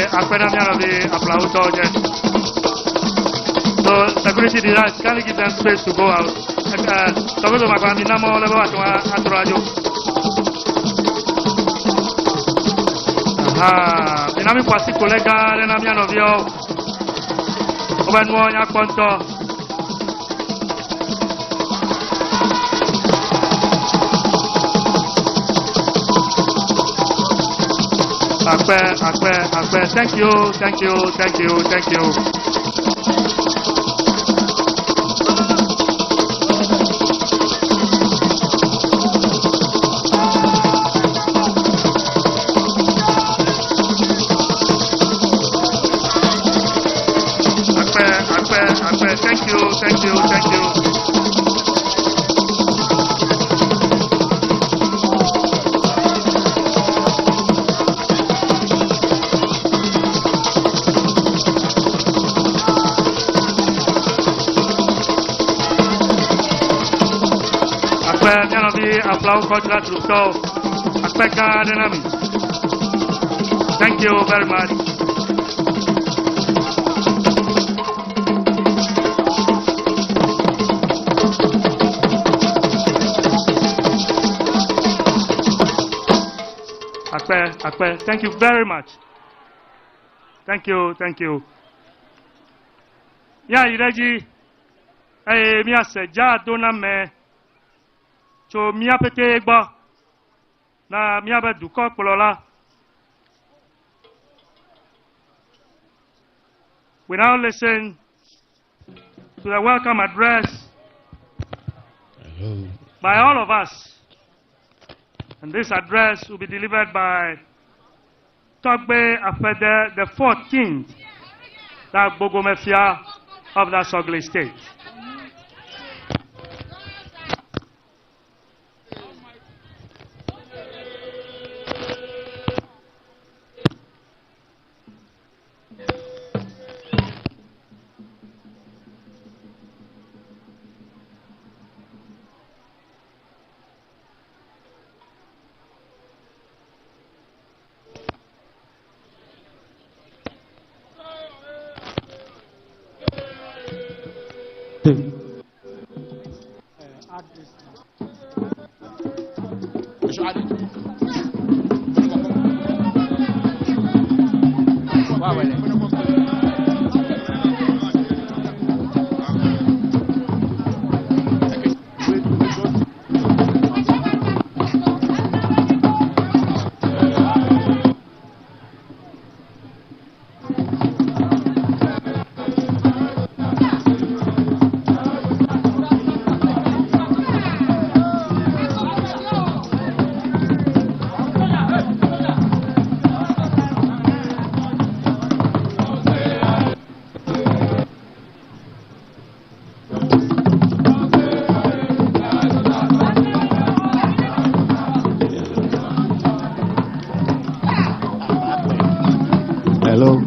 Appena mi hanno di applauso, so security dirà can give them space to go out. So vedo ma quando andiamo levato a radio. Inami quasi collega nella mia novio. Come nuovo a quanto Akpe, thank you. Akpe, thank you. Piano di applauso contra tutto. Aspetta denami. Thank you very much. Akpe, thank you very much. Thank you. Ya ireji. Mi asseja doname. So mia pete gba na mia be duko polola. We now listen to the welcome address by all of us, and this address will be delivered by Togbe Afede the 14th, that Bogomefia of that Sogli state.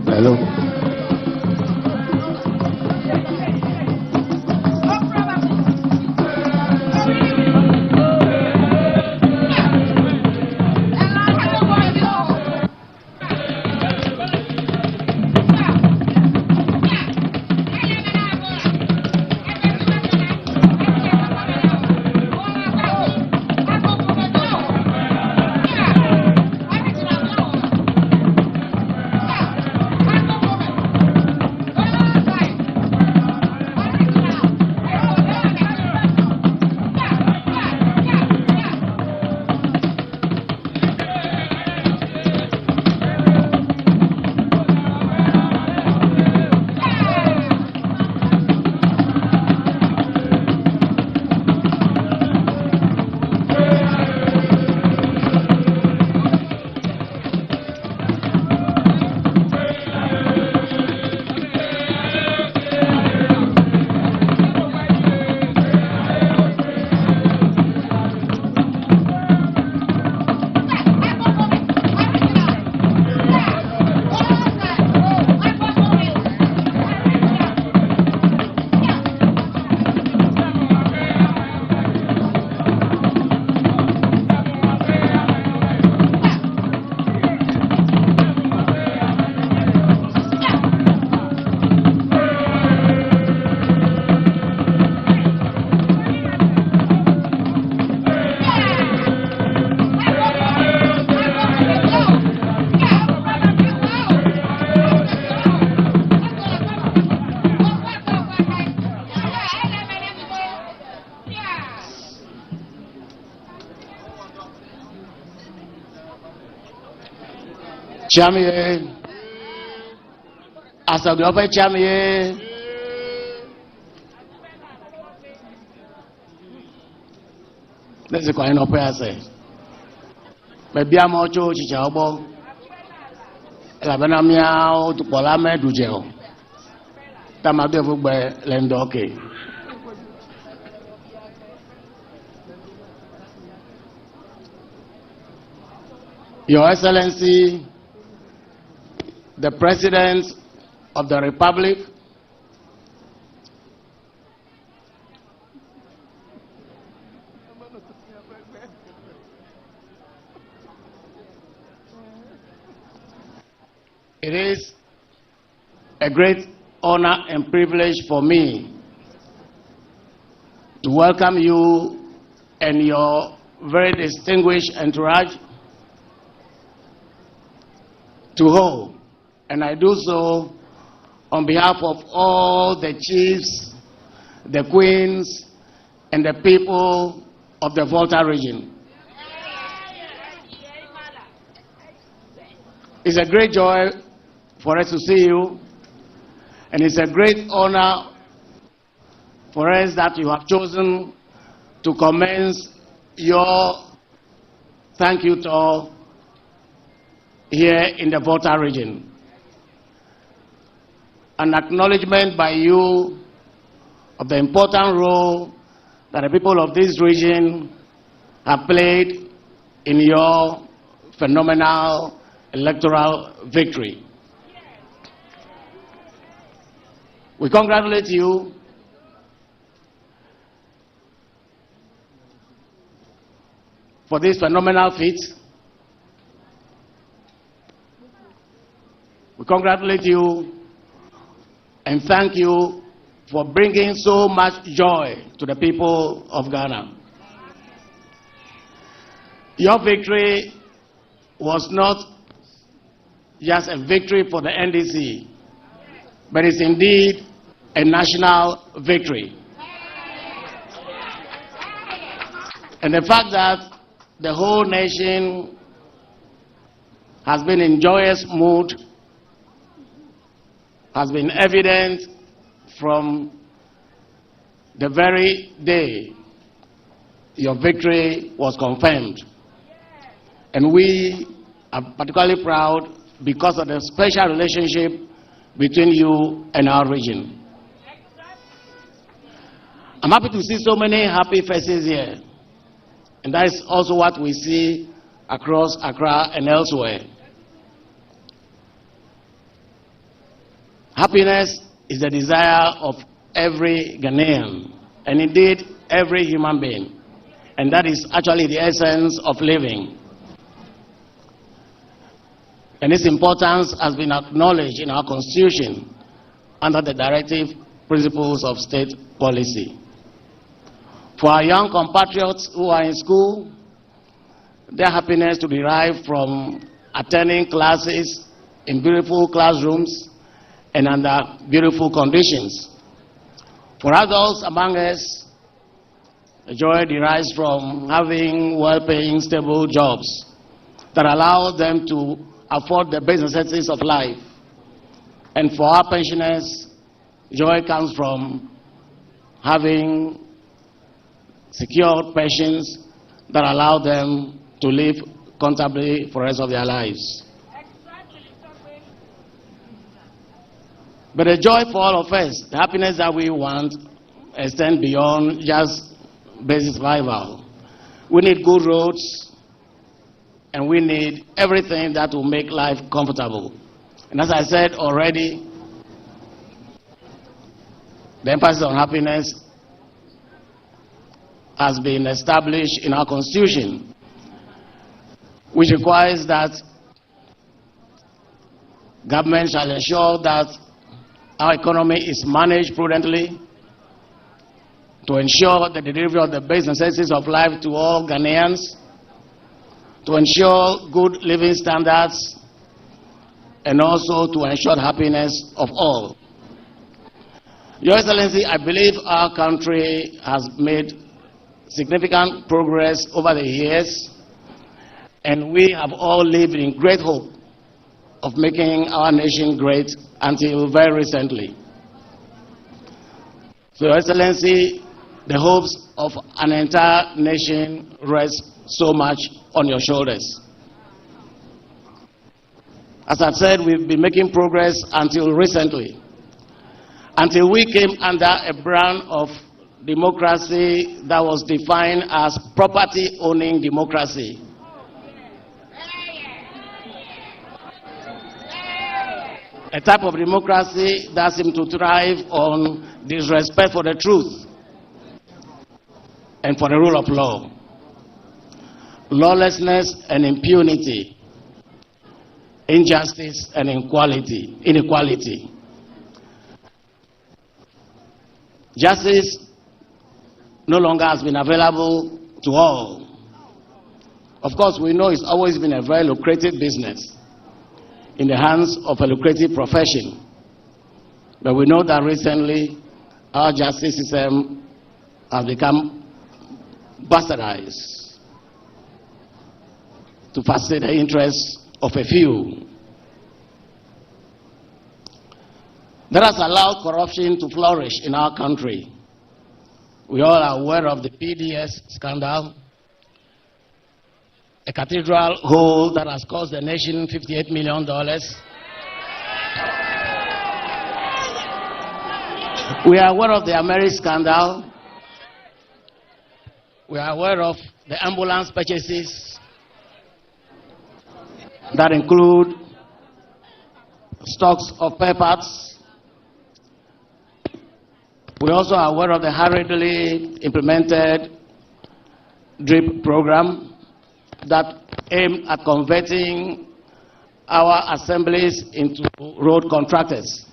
Hello. Chamie, Asaglope Chamie. This is quite an opera. Maybe I'm also Chichabo. Labanamia to Polame Dujel. Tamadevu Lendoke. Your Excellency, the President of the Republic, it is a great honor and privilege for me to welcome you and your very distinguished entourage to home, and I do so on behalf of all the chiefs, the queens, and the people of the Volta region. It's a great joy for us to see you, and it's a great honor for us that you have chosen to commence your thank you tour here in the Volta region. An acknowledgement by you of the important role that the people of this region have played in your phenomenal electoral victory. We congratulate you for this phenomenal feat. We congratulate you and thank you for bringing so much joy to the people of Ghana. Your victory was not just a victory for the NDC, but it's indeed a national victory. And the fact that the whole nation has been in joyous mood has been evident from the very day your victory was confirmed. And we are particularly proud because of the special relationship between you and our region. I'm happy to see so many happy faces here. And that is also what we see across Accra and elsewhere. Happiness is the desire of every Ghanaian, and indeed every human being. And that is actually the essence of living. And its importance has been acknowledged in our Constitution under the directive principles of state policy. For our young compatriots who are in school, their happiness to derive from attending classes in beautiful classrooms and under beautiful conditions. For adults among us, the joy derives from having well-paying, stable jobs that allow them to afford the basic necessities of life. And for our pensioners, joy comes from having secure pensions that allow them to live comfortably for the rest of their lives. But the joy for all of us, the happiness that we want, extends beyond just basic survival. We need good roads, and we need everything that will make life comfortable. And as I said already, the emphasis on happiness has been established in our Constitution, which requires that government shall ensure that our economy is managed prudently to ensure the delivery of the basic necessities of life to all Ghanaians, to ensure good living standards, and also to ensure the happiness of all. Your Excellency, I believe our country has made significant progress over the years, and we have all lived in great hope of making our nation great until very recently. So, Your Excellency, the hopes of an entire nation rest so much on your shoulders. As I've said, we've been making progress until recently, until we came under a brand of democracy that was defined as property-owning democracy. A type of democracy that seemed to thrive on disrespect for the truth and for the rule of law, lawlessness and impunity, injustice and inequality. Justice no longer has been available to all. Of course, we know it's always been a very lucrative business in the hands of a lucrative profession. But we know that recently our justice system has become bastardized to facilitate the interests of a few. That has allowed corruption to flourish in our country. We all are aware of the PDS scandal, a cathedral hole that has cost the nation $58 million. We are aware of the Ameri scandal. We are aware of the ambulance purchases that include stocks of spare parts. We also are aware of the hurriedly implemented DRIP program that aimed at converting our assemblies into road contractors.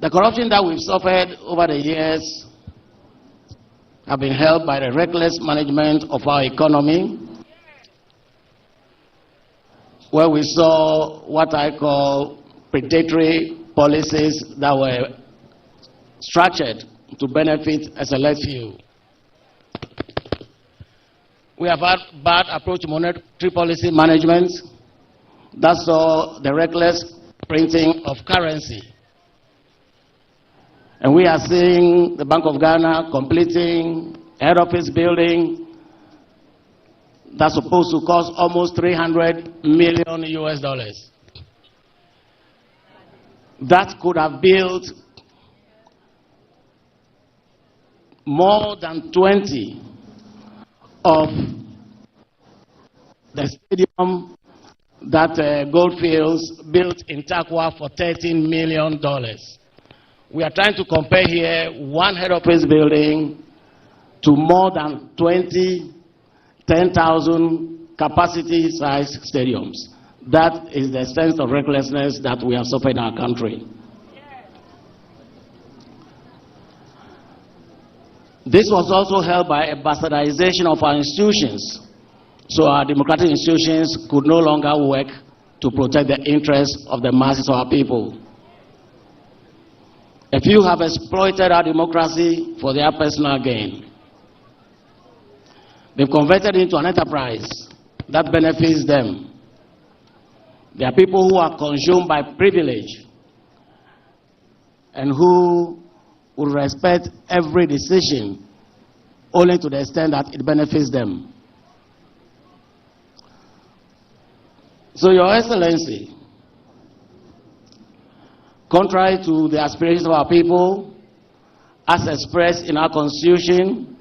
The corruption that we've suffered over the years have been helped by the reckless management of our economy, where we saw what I call predatory policies that were structured to benefit a select few. We have had bad approach to monetary policy management that saw the reckless printing of currency. And we are seeing the Bank of Ghana completing head office building that's supposed to cost almost $300 million US. That could have built more than 20 of the stadium that Goldfields built in Takwa for $13 million. We are trying to compare here one head office building to more than 20 10,000 capacity-sized stadiums. That is the sense of recklessness that we have suffered in our country. This was also helped by a bastardization of our institutions, so our democratic institutions could no longer work to protect the interests of the masses of our people. A few have exploited our democracy for their personal gain. They've converted it into an enterprise that benefits them. There are people who are consumed by privilege and who will respect every decision only to the extent that it benefits them. So, Your Excellency, contrary to the aspirations of our people, as expressed in our Constitution,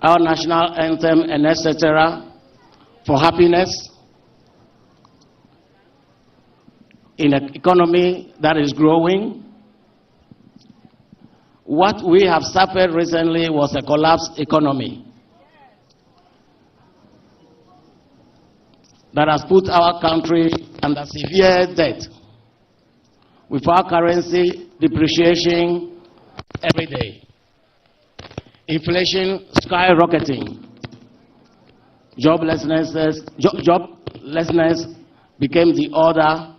our national anthem, and etc., for happiness in an economy that is growing, what we have suffered recently was a collapsed economy that has put our country under severe debt, with our currency depreciating every day, inflation skyrocketing, joblessness became the order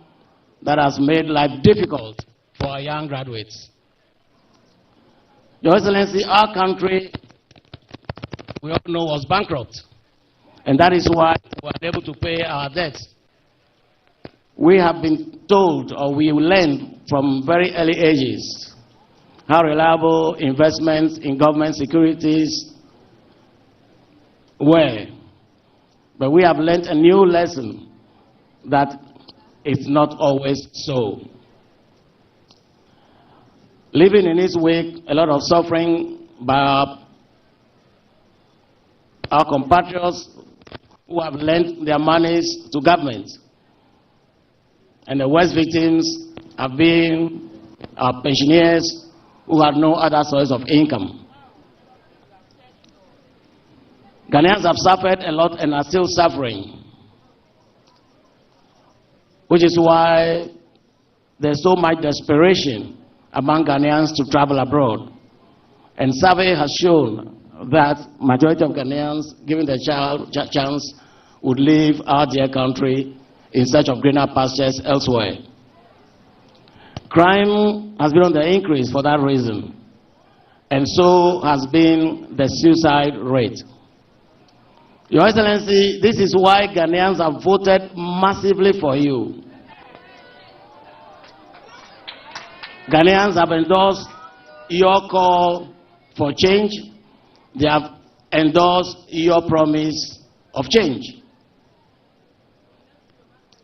that has made life difficult for our young graduates. Your Excellency, our country we all know was bankrupt. And that is why we were able to pay our debts. We have been told, or we learned from very early ages, how reliable investments in government securities were. But we have learned a new lesson that it's not always so. Living in its wake, a lot of suffering by our compatriots who have lent their monies to government. And the worst victims have been our pensioners who have no other source of income. Ghanaians have suffered a lot and are still suffering, which is why there's so much desperation among Ghanaians to travel abroad. And survey has shown that majority of Ghanaians, given the chance, would leave our dear country in search of greener pastures elsewhere. Crime has been on the increase for that reason, and so has been the suicide rate. Your Excellency, this is why Ghanaians have voted massively for you. Ghanaians have endorsed your call for change. They have endorsed your promise of change.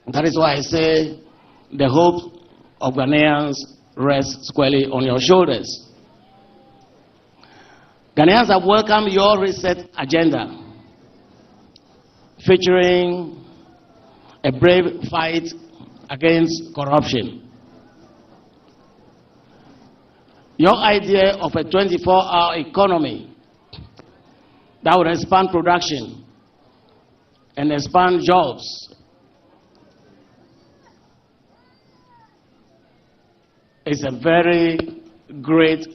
That is why I say the hope of Ghanaians rests squarely on your shoulders. Ghanaians have welcomed your reset agenda, featuring a brave fight against corruption. Your idea of a 24-hour economy that would expand production and expand jobs is a very great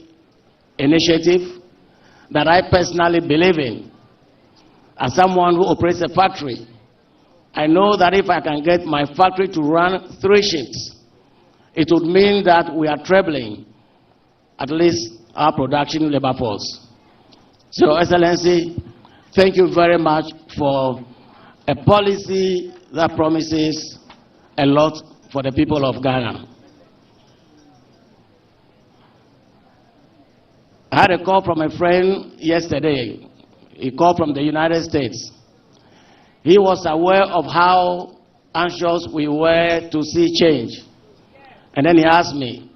initiative that I personally believe in. As someone who operates a factory, I know that if I can get my factory to run 3 shifts, it would mean that we are trebling at least our production labor force. So, Your Excellency, thank you very much for a policy that promises a lot for the people of Ghana. I had a call from a friend yesterday. He called from the United States. He was aware of how anxious we were to see change. And then he asked me,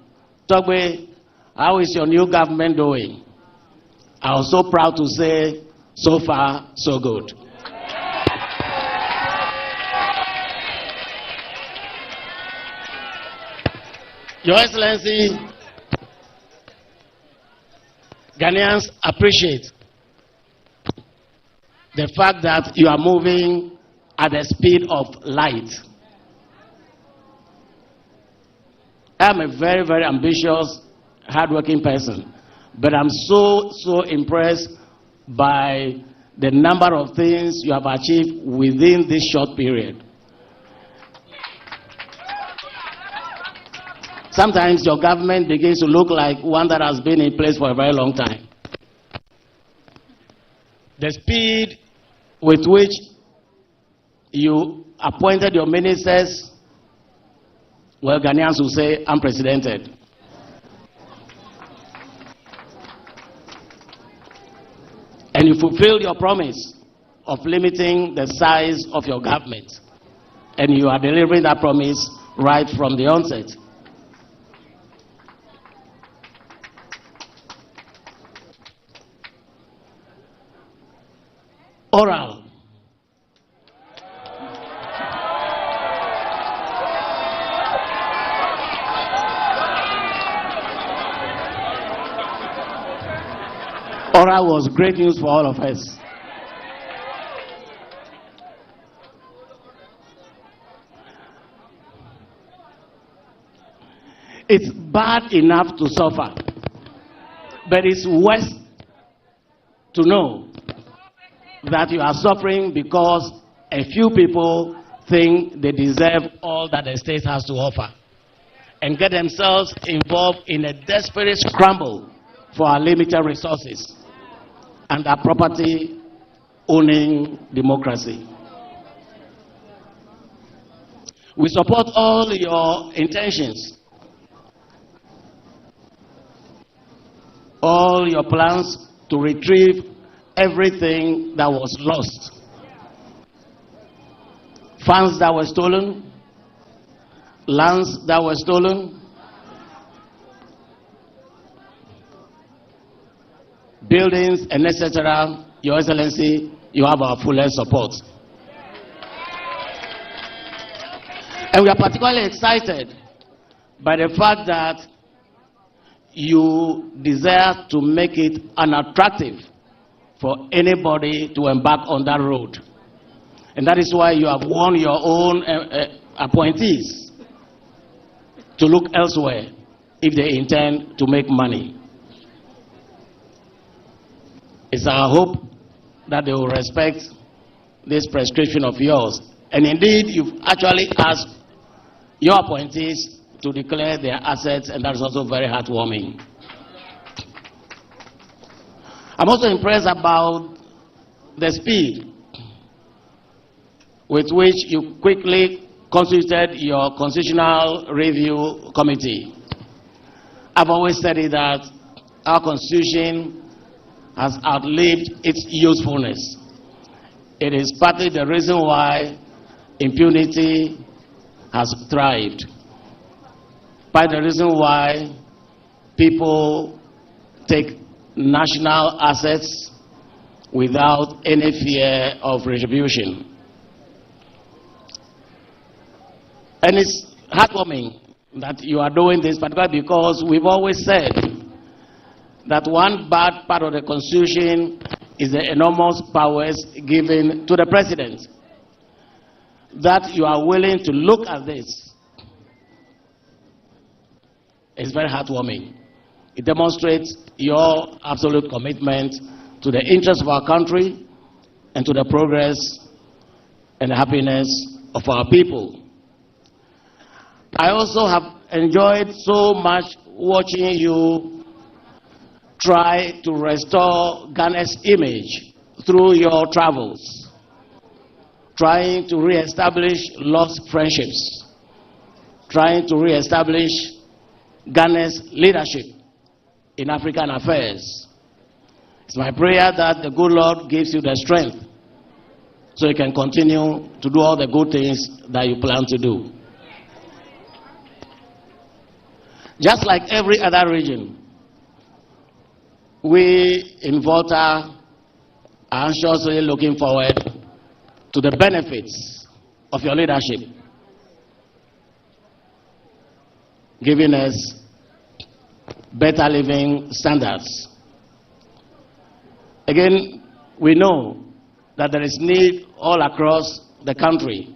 Togbe, how is your new government doing? I was so proud to say, so far, so good. Your Excellency, Ghanaians appreciate the fact that you are moving at the speed of light. I'm a very, very ambitious, hardworking person, but I'm so impressed by the number of things you have achieved within this short period. Sometimes your government begins to look like one that has been in place for a very long time. The speed with which you appointed your ministers, well, Ghanaians will say unprecedented. And you fulfilled your promise of limiting the size of your government. And you are delivering that promise right from the onset. Oral. Oral was great news for all of us. It's bad enough to suffer, but it's worse to know that you are suffering because a few people think they deserve all that the state has to offer and get themselves involved in a desperate scramble for our limited resources and our property owning democracy. We support all your intentions, all your plans to retrieve everything that was lost. Funds that were stolen, lands that were stolen, buildings and etc. Your Excellency, you have our fullest support. And we are particularly excited by the fact that you desire to make it unattractive for anybody to embark on that road. And that is why you have warned your own appointees to look elsewhere if they intend to make money. It's our hope that they will respect this prescription of yours. And indeed, you've actually asked your appointees to declare their assets, and that's also very heartwarming. I'm also impressed about the speed with which you quickly constituted your Constitutional Review Committee. I've always said it that our Constitution has outlived its usefulness. It is partly the reason why impunity has thrived, partly the reason why people take national assets without any fear of retribution. And it's heartwarming that you are doing this, particularly because we've always said that one bad part of the Constitution is the enormous powers given to the President. That you are willing to look at this is very heartwarming. It demonstrates your absolute commitment to the interests of our country and to the progress and the happiness of our people. I also have enjoyed so much watching you try to restore Ghana's image through your travels, trying to re-establish lost friendships, trying to re-establish Ghana's leadership in African affairs. It's my prayer that the good Lord gives you the strength so you can continue to do all the good things that you plan to do. Just like every other region, we in Volta are anxiously looking forward to the benefits of your leadership, giving us better living standards. Again, we know that there is need all across the country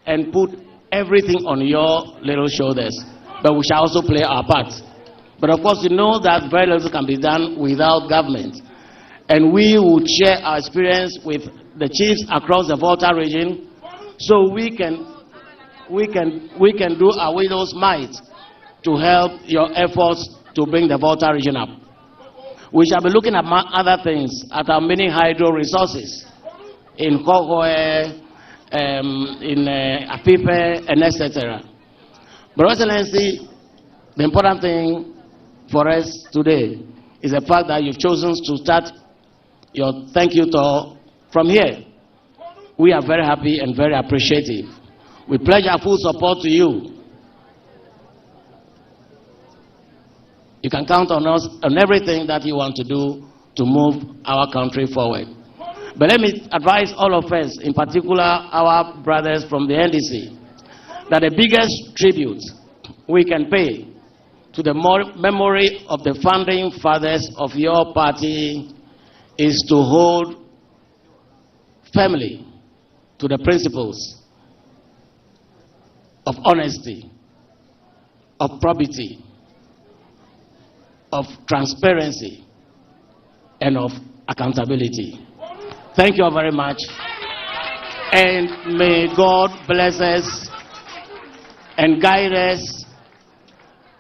and put everything on your little shoulders, but we shall also play our part. But of course, you know that very little can be done without government. And we will share our experience with the chiefs across the Volta region, so we can do our widow's might to help your efforts to bring the Volta region up. We shall be looking at other things, at our mini hydro resources in Kogoe, in Apipe, and etc. But Excellency, the important thing for us today is the fact that you've chosen to start your thank you tour from here. We are very happy and very appreciative. We pledge our full support to you. You can count on us on everything that you want to do to move our country forward. But let me advise all of us, in particular our brothers from the NDC, that the biggest tribute we can pay to the memory of the founding fathers of your party is to hold firmly to the principles of honesty, of probity, of transparency, and of accountability. Thank you all very much, and may God bless us and guide us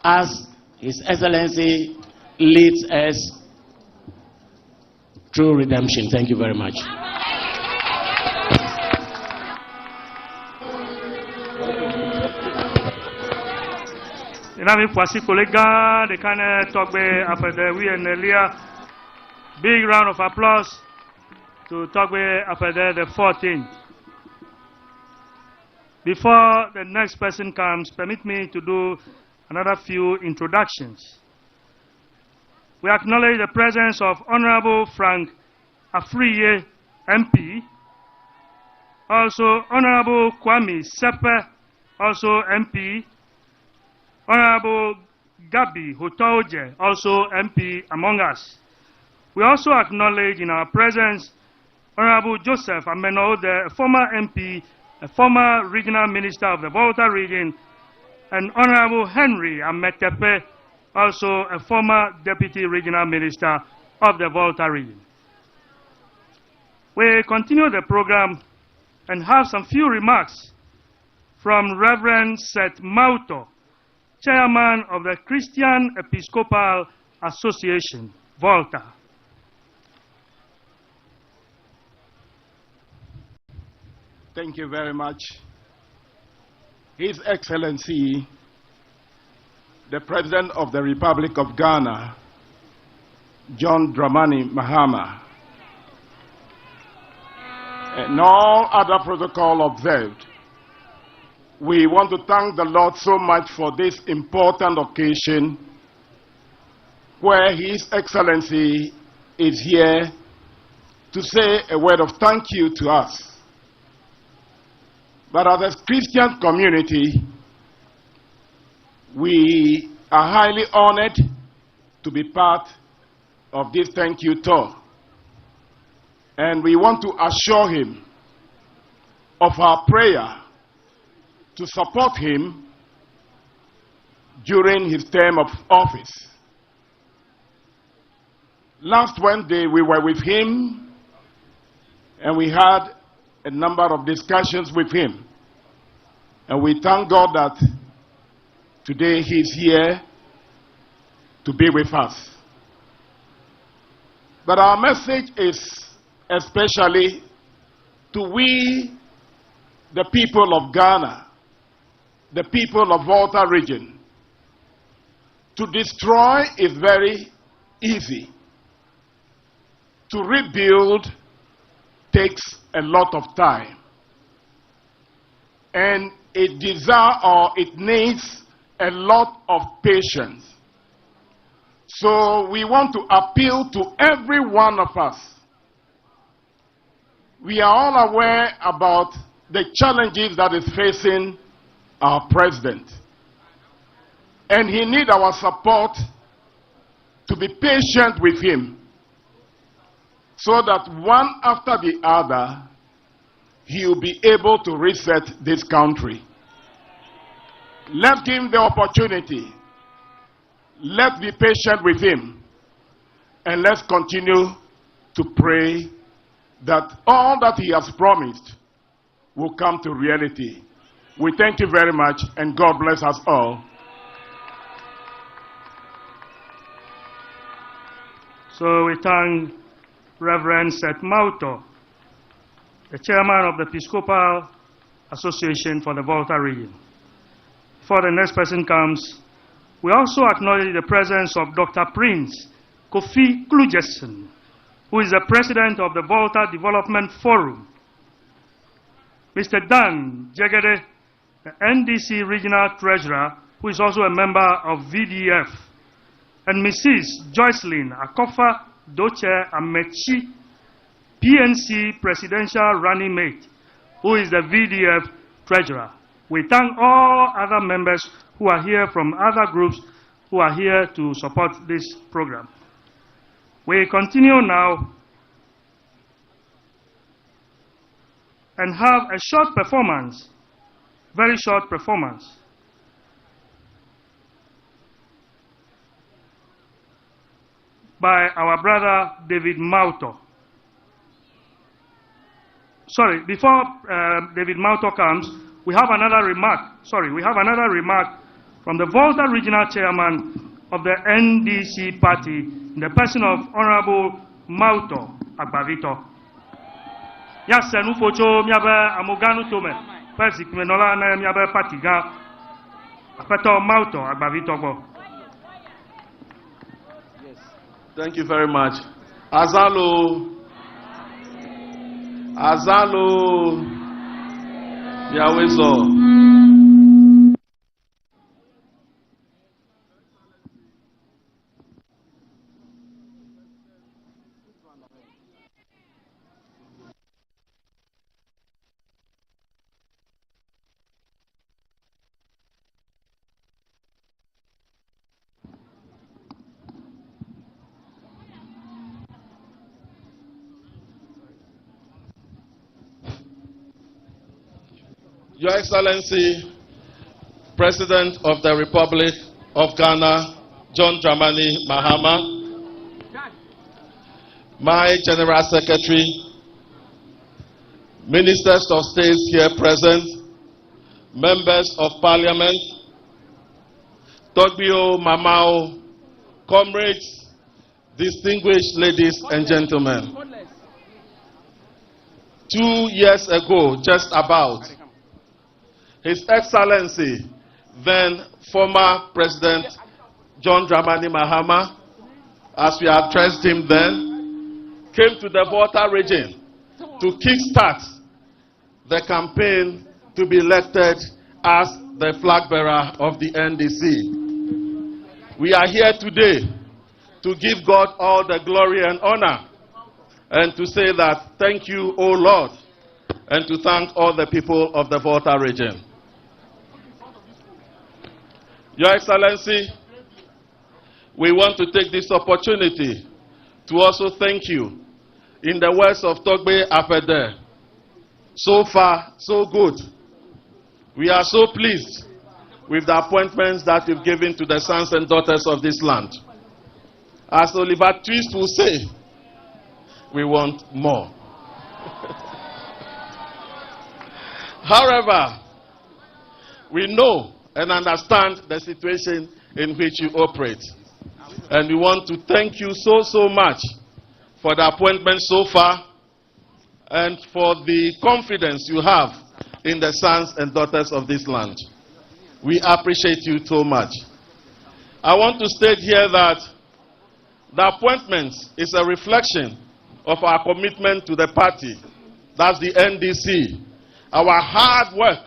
as His Excellency leads us through redemption. Thank you very much. Big round of applause to Togbe Afede the 14th. Before the next person comes, permit me to do another few introductions. We acknowledge the presence of Honorable Frank Afriye, MP, also Honorable Kwame Sepe, also MP, Honorable Gabi Hotoje, also MP among us. We also acknowledge in our presence Honorable Joseph Ameno, the former MP, a former regional minister of the Volta region, and Honorable Henry Ametepe, also a former deputy regional minister of the Volta region. We continue the program and have some few remarks from Reverend Seth Mauto, chairman of the Christian Episcopal Association, Volta. Thank you very much. His Excellency, the President of the Republic of Ghana, John Dramani Mahama, and all other protocol observed, we want to thank the Lord so much for this important occasion where His Excellency is here to say a word of thank you to us. But as a Christian community, we are highly honored to be part of this thank you tour. And we want to assure him of our prayer to support him during his term of office. Last Wednesday, we were with him and we had a number of discussions with him. And we thank God that today he's here to be with us. But our message is especially to we, the people of Ghana, the people of Volta region. To destroy is very easy. To rebuild takes a lot of time. And it needs a lot of patience. So we want to appeal to every one of us. We are all aware about the challenges that is facing our president. And he needs our support to be patient with him, so that one after the other, he will be able to reset this country. Let's give him the opportunity. Let's be patient with him. And let's continue to pray that all that he has promised will come to reality. We thank you very much, and God bless us all. So we thank Reverend Seth Mauto, the chairman of the Episcopal Association for the Volta region. Before the next person comes, we also acknowledge the presence of Dr. Prince Kofi Klugeson, who is the president of the Volta Development Forum, Mr. Dan Jegede, the NDC regional treasurer, who is also a member of VDF, and Mrs. Joycelyn Akofa Doche Amechi, PNC presidential running mate, who is the VDF treasurer. We thank all other members who are here from other groups who are here to support this program. We continue now and have a short performance, very short performance, by our brother David Mauto. Sorry, before David Mauto comes, we have another remark. We have another remark from the Volta regional chairman of the NDC party, in the person of Honorable Mauto Agbavito. Yasenu focho miabe amoganu tome, pesi kumenola na miabe patiga, apeto Mauto Agbavito go. Thank you very much. Azalo. Yawezo. Your Excellency, President of the Republic of Ghana, John Dramani Mahama, my General Secretary, Ministers of State here present, Members of Parliament, Togbio, Mamao, comrades, distinguished ladies and gentlemen. 2 years ago, just about, His Excellency, then former President John Dramani Mahama, as we addressed him then, came to the Volta region to kickstart the campaign to be elected as the flag bearer of the NDC. We are here today to give God all the glory and honor, and to say that thank you, O Lord, and to thank all the people of the Volta region. Your Excellency, we want to take this opportunity to also thank you. In the words of Togbe Afede, so far, so good. We are so pleased with the appointments that you've given to the sons and daughters of this land. As Oliver Twist will say, we want more. However, we know and understand the situation in which you operate. And we want to thank you so much for the appointment so far and for the confidence you have in the sons and daughters of this land. We appreciate you so much. I want to state here that the appointment is a reflection of our commitment to the party. That's the NDC. Our hard work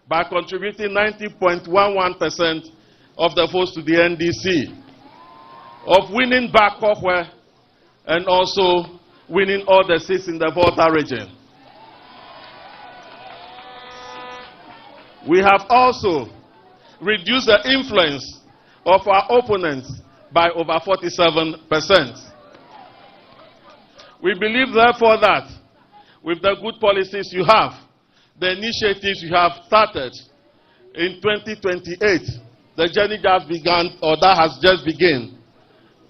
by contributing 90.11% of the votes to the NDC, of winning back Kokwe, and also winning all the seats in the Volta region. We have also reduced the influence of our opponents by over 47%. We believe, therefore, that with the good policies you have, the initiatives you have started in 2028, the journey that began or that has just begun,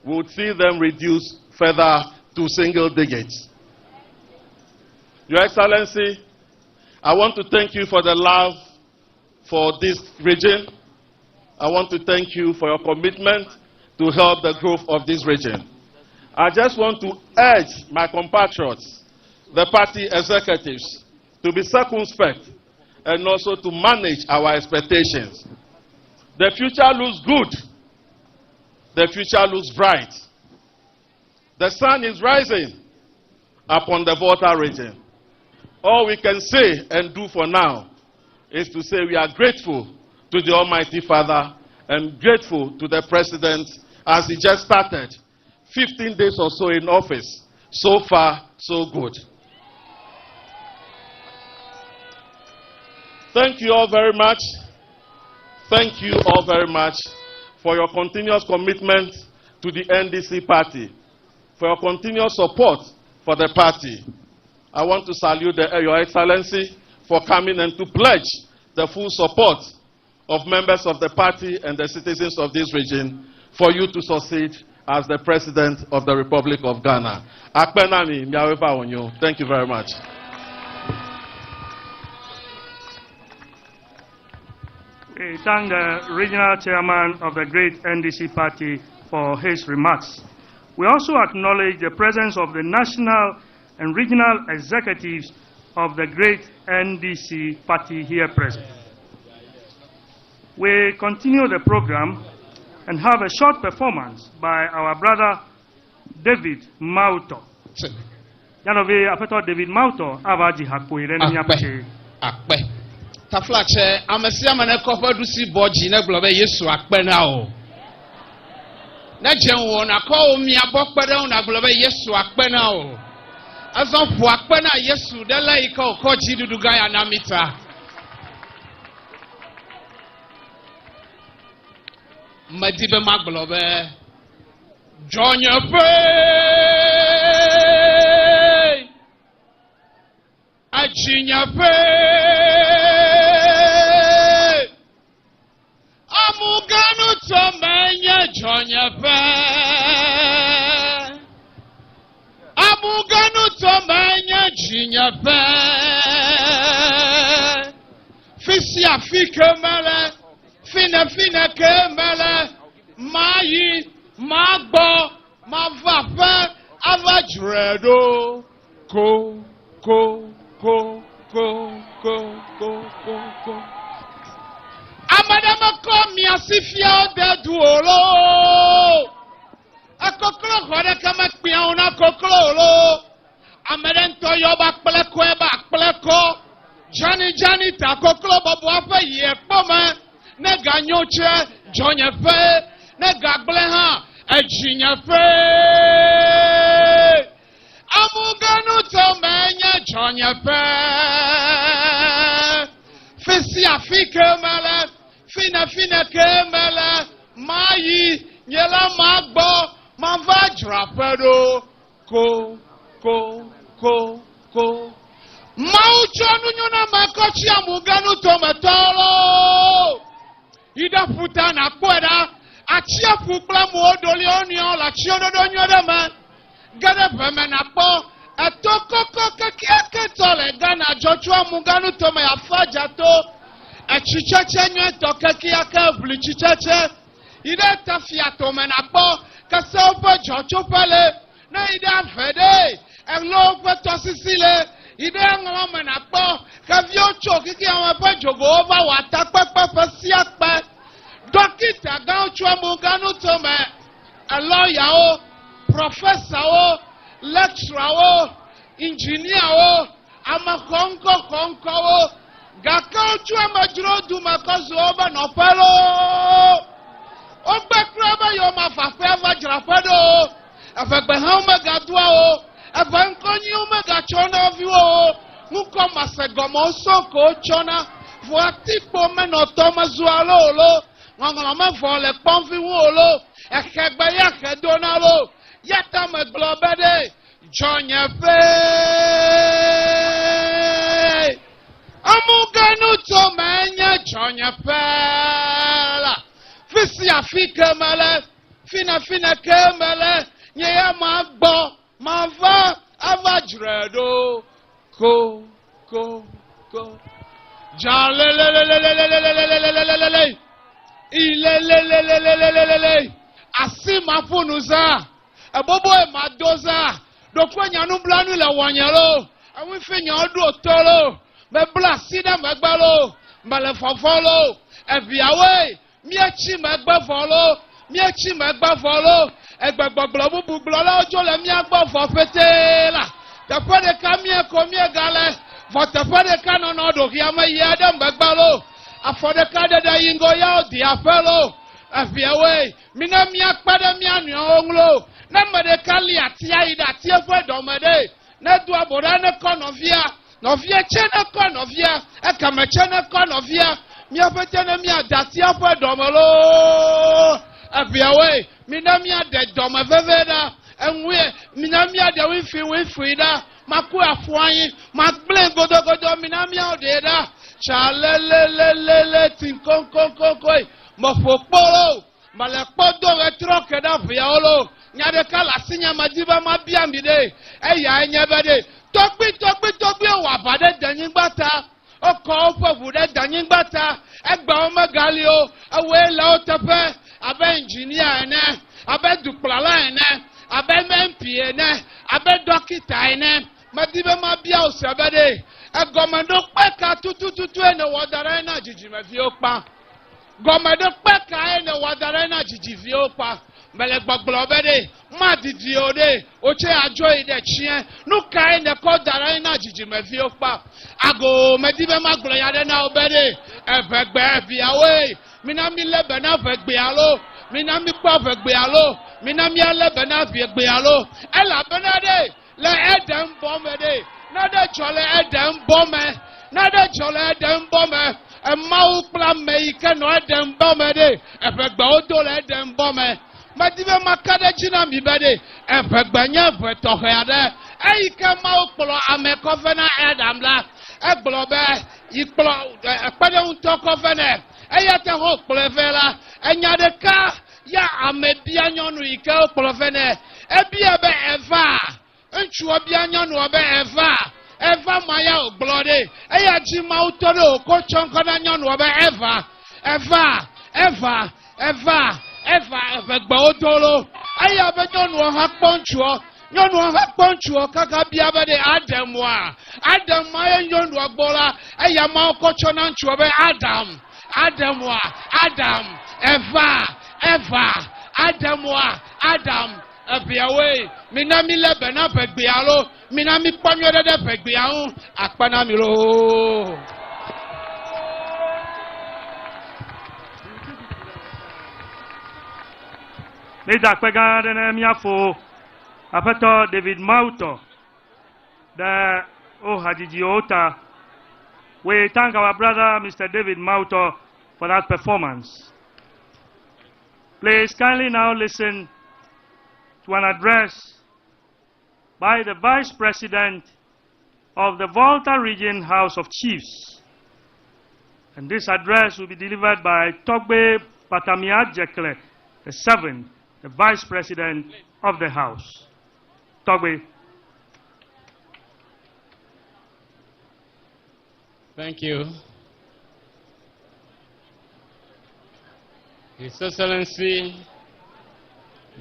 we would see them reduce further to single digits. Your Excellency, I want to thank you for the love for this region. I want to thank you for your commitment to help the growth of this region. I just want to urge my compatriots, the party executives, to be circumspect and also to manage our expectations. The future looks good. The future looks bright. The sun is rising upon the Volta region. All we can say and do for now is to say we are grateful to the Almighty Father and grateful to the President as he just started 15 days or so in office. So far, so good. Thank you all very much. Thank you all very much for your continuous commitment to the NDC party, for your continuous support for the party. I want to salute Your Excellency for coming and to pledge the full support of members of the party and the citizens of this region for you to succeed as the President of the Republic of Ghana. Thank you very much. We thank the regional chairman of the great NDC party for his remarks. We also acknowledge the presence of the national and regional executives of the great NDC party here present. We continue the program and have a short performance by our brother David Mauto. Yanove afeto David Mauto avaji hakoire ni apche. Akpe. Taflache amesia mane kofa dusi boji na globe Yesu akpe na o. Na jenwo na ko mi abokpede na globe Yesu akpe na o. Azon fu akpe na Yesu dele iko ko jidudu ga ya na mita. Madibe maglobe Jonya pe Ajinya pe Amuganu tomenya Jonya pe Amuganu tomenya Jinya pe Fisi afike mele Fina kemele mayi magbo mavafe avajredo ko amadama ko mi asifia de duolo akoklo hore kama pia una koklo lo amadento yoba pleko eba pleko jani ta koklo babu afa ye poma nega nyoche Jonya fe nega bleha ejinya fe amuganu tomenya Jonya fe fisi afike mele fina kemele mayi nyela magbo mava drapedo ko mauchonu nyona makochi amuganu tometolo Ida futa na kweda achia fukla mu odoli onio la chiododo nyodema gade peme na po etokoko kekiake tole gana jochua muganu tome afaja to echicheche nye to kekiake vli chicheche ida tafia tome na po kasopo jocho pale na ida fede elo feto sisile ida ngoma na po kavio cho kiki amape jogo over watakpepe siakpe Dokita gauchwa muganu tome a lawyer o, professor o, lecturer o, engineer o, ama konko o, gakauchwa majrodu makozu oba no pelo. Ogbe kraba yo mafafe avajrapedo, afegbe haume gadwa o, evankonyi ume gachona viwo, muko masegomo soko chona, vuatipo menotoma zualolo, Ngongolome vole pomfi wolo, ekegbe yake donalo, yata me globede, Jonya fe. to menya chonya pela. Fisi afika mele, fina kemele, nye magbo, mava, avajredo, ko. Jalelelelelelelelelelelelelele. Ilelelelelelelelele. Asima funuza. Ebobo e madoza. Dokwe nyanu blanu le wanyelo. Awi fe nyodu otolo. Me bla sida megbalo. Mele fofolo. Eviawe. Miechi megbafolo. Miechi megbafolo. Egbegboglo bubuglo la ojo le mi agbafo fete la. Tepe de kamie komie gale. Votepe de kanono do hiama yede megbalo. Afode kade da yingo ya di apelo. Eviawe. Mina mi akpade mi anyo onglo. Na mede kali atia ida tie fwe domede. Ne dua bora ne konovia. Novia chene konovia. Ekame chene konovia. Mi apete ne mi adatia fwe domelo. Eviawe. Mina mi ade dome veveda. Enwe. Mina mi ade wifi da. Maku afuanyi. Makble godo mina mi ade da. Chalelelelele tinkonkonkoi. Mofopolo. Malekpodo retroke da viaolo. Nyade kala sinya madiba mabiamide. Eya enyebede. Togbi wabade danyigbata. Oko ofude danyigbata. Egba omegalio. Ewe la otepe. Abe engineer ene. Abe duplala ene. Abe MP ene. Abe dokita ene. Madiba mabia osebede. Egomendo peka tutu ene wadare na jijime viokpa. Gomedo peka ene wadare na jiji viokpa. Mele gbaglobede. Madidi ode. Oche ajo ide chien. Nuka ene kodare na jijime viokpa. Ago medibe maglo yade na obede. Evegbe viawe. Minami lebe na vegbe alo. Minami kwa vegbe alo. Minami lebe na vegbe alo. Ela benade. Le edem bomede. Nade chole edem bome. Nade chole edem bome. E mau pla meike no edem bome de. Efegbe odo le edem bome. Madibe makade china mibede. Efegbe nye vetohe ade. Eike mau plo amekofena edam la. Eglobe. Ikplo. Ekpede unto kofene. Eyate ho plevela. Enyadeka. Ya amebia nyonu ike ho plevene. Ebiebe eva. Enchu obia nyonu obe Eva maya oglode. Eya jima utoro ko chonko na nyonu obe Eva gba odolo. Eya be nyonu ha ponchuo. Nyonu ha ponchuo kaka bia be de Adamwa. Adam maya nyonu agbola. Eya ma ko chona nchu obe Adamwa. Eva Adamwa. Abiawe, minami lebe na pegbialo, minami panyode de pegbiao, akpana milo. Leda kwegade na miafo, apeto David Mauto, the Ohajiji Ota. We thank our brother Mr. David Mauto for that performance. Please kindly now listen to an address by the Vice President of the Volta Region House of Chiefs. And this address will be delivered by Togbe Patamiat Jekle, the 7th, the Vice President of the House. Togbe. Thank you. His Excellency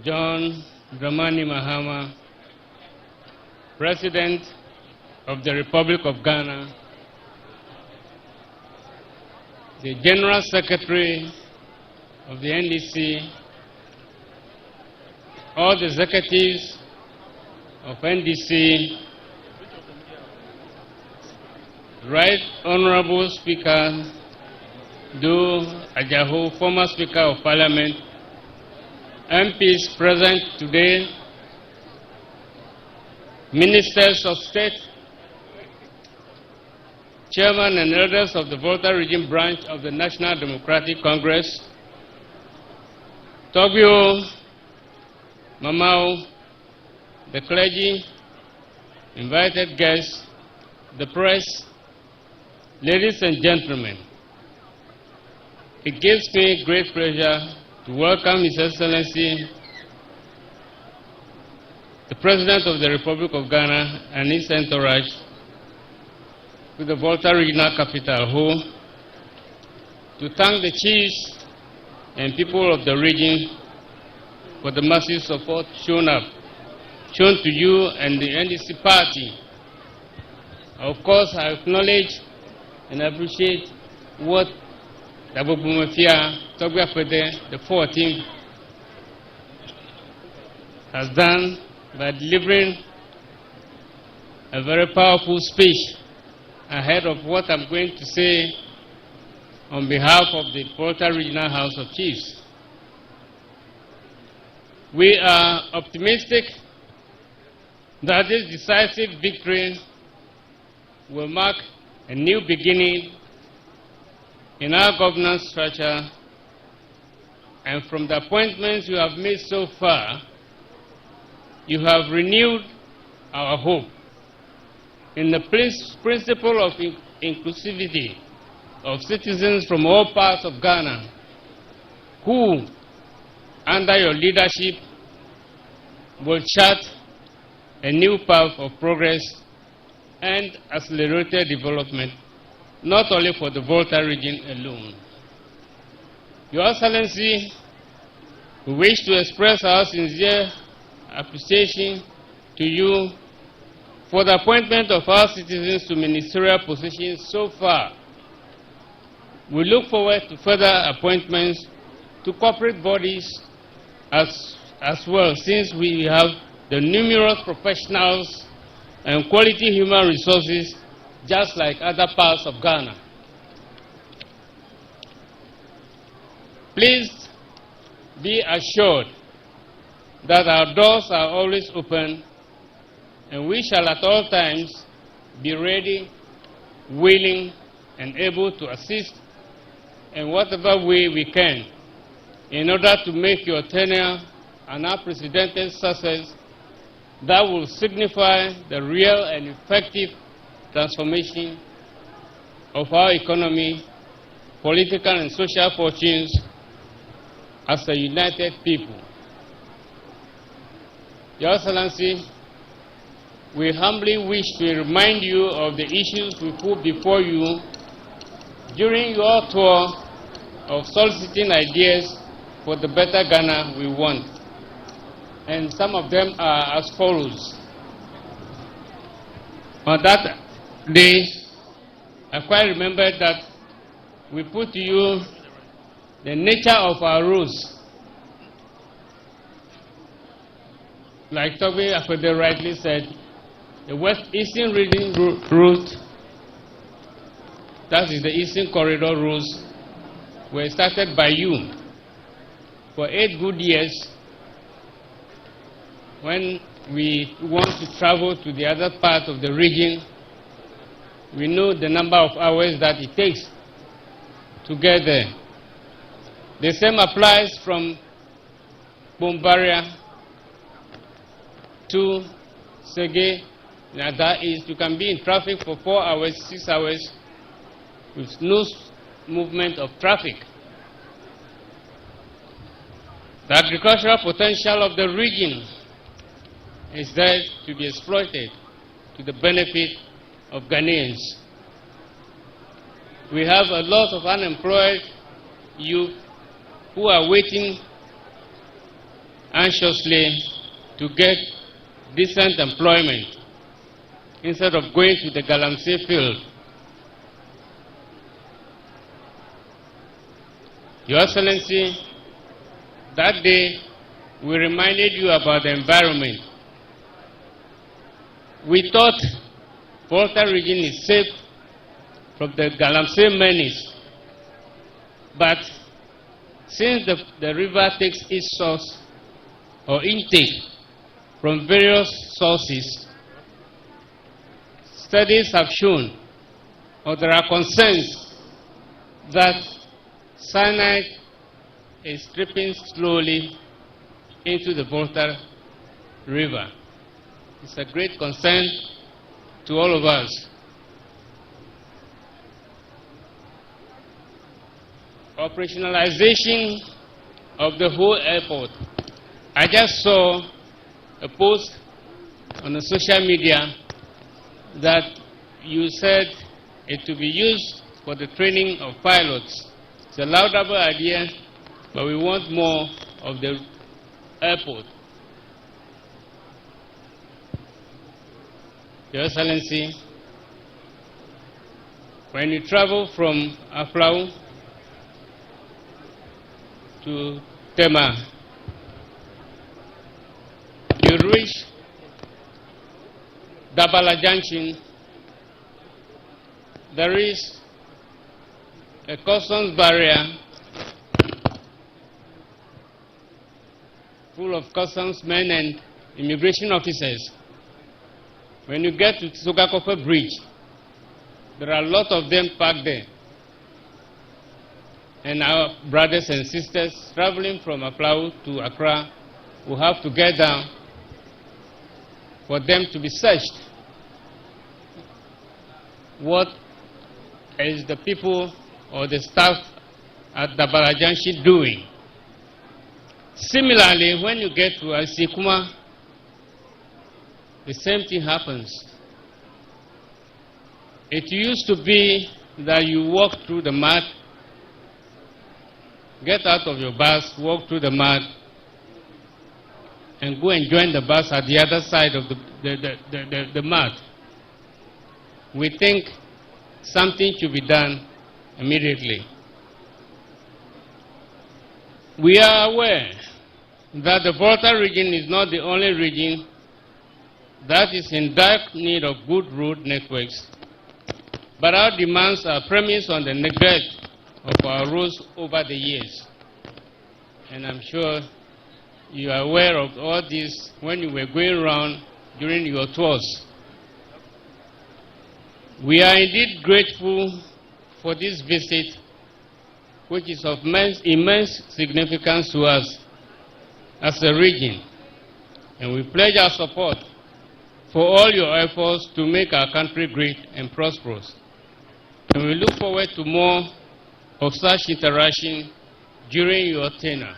John Dramani Mahama, President of the Republic of Ghana, the General Secretary of the NDC, all the executives of NDC, Right Honorable Speaker Do Ajaho, former Speaker of Parliament, MPs present today, Ministers of State, Chairman and elders of the Volta Region branch of the National Democratic Congress, Togio, Mamao, the clergy, invited guests, the press, Ladies and gentlemen, it gives me great pleasure to welcome His Excellency, the President of the Republic of Ghana and his entourage to the Volta Regional Capital Hall to thank the chiefs and people of the region for the massive support shown to you and the NDC party. Of course, I acknowledge and appreciate what Dabobumafia Togwafede, the 14th, has done by delivering a very powerful speech ahead of what I'm going to say on behalf of the Volta Regional House of Chiefs. We are optimistic that this decisive victory will mark a new beginning in our governance structure, and from the appointments you have made so far, you have renewed our hope in the principle of inclusivity of citizens from all parts of Ghana who, under your leadership, will chart a new path of progress and accelerated development, not only for the Volta region alone. Your Excellency, we wish to express our sincere appreciation to you for the appointment of our citizens to ministerial positions so far. We look forward to further appointments to corporate bodies as well, since we have the numerous professionals and quality human resources just like other parts of Ghana. Please be assured that our doors are always open, and we shall at all times be ready, willing, and able to assist in whatever way we can in order to make your tenure an unprecedented success that will signify the real and effective transformation of our economy, political and social fortunes as a united people. Your Excellency, we humbly wish to remind you of the issues we put before you during your tour of soliciting ideas for the better Ghana we want. And some of them are as follows. On that day, I quite remember that we put to you the nature of our rules. Like Toby Afede rightly said, the West-Eastern Region route, that is the Eastern Corridor rules, were started by you for 8 good years. When we want to travel to the other part of the region, we know the number of hours that it takes to get there. The same applies from Bombaria to Sege. Now that is, you can be in traffic for 4 hours, 6 hours with no movement of traffic. The agricultural potential of the region is there to be exploited to the benefit of Ghanaians. We have a lot of unemployed youth who are waiting anxiously to get decent employment instead of going to the Galamsey field. Your Excellency, that day we reminded you about the environment. We thought Volta region is safe from the Galamsey menace, but since the river takes its source or intake from various sources, studies have shown, or there are concerns, that cyanide is dripping slowly into the Volta River. It's a great concern to all of us. operationalization of the whole airport. I just saw a post on the social media that you said it to be used for the training of pilots. It's a laudable idea, but we want more of the airport. Your Excellency, when you travel from Aflau to Tema, you reach Dabala Junction. There is a customs barrier full of customs men and immigration officers. When you get to Sogakope Bridge, there are a lot of them parked there. And our brothers and sisters traveling from Aflau to Accra will have to get down for them to be searched. What is the people or the staff at Dabala Junction doing? Similarly, when you get to Asikuma, the same thing happens. It used to be that you walk through the mud, get out of your bus, walk through the mud, and go and join the bus at the other side of the mud. We think something should be done immediately. We are aware that the Volta region is not the only region that is in direct need of good road networks, but our demands are premised on the neglect of our roads over the years. And I'm sure you are aware of all this when you were going around during your tours. We are indeed grateful for this visit, which is of immense significance to us as a region, and we pledge our support for all your efforts to make our country great and prosperous. And we look forward to more of such interaction during your tenure.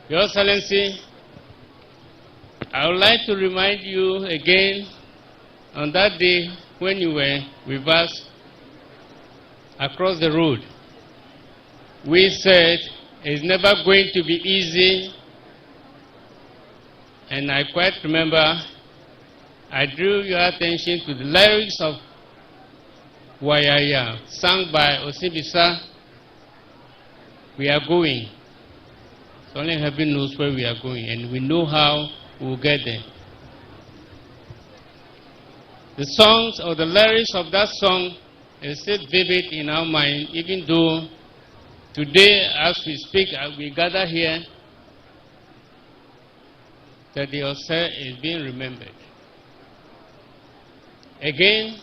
Your Excellency, I would like to remind you again on that day when you were with us across the road. We said it's never going to be easy, and I quite remember I drew your attention to the lyrics of Wayaya, sung by Osibisa. We are going. So only heaven knows where we are going, and we know how we will get there. The songs or the lyrics of that song is still vivid in our mind, even though today, as we speak, we gather here, that the Ose is being remembered. Again,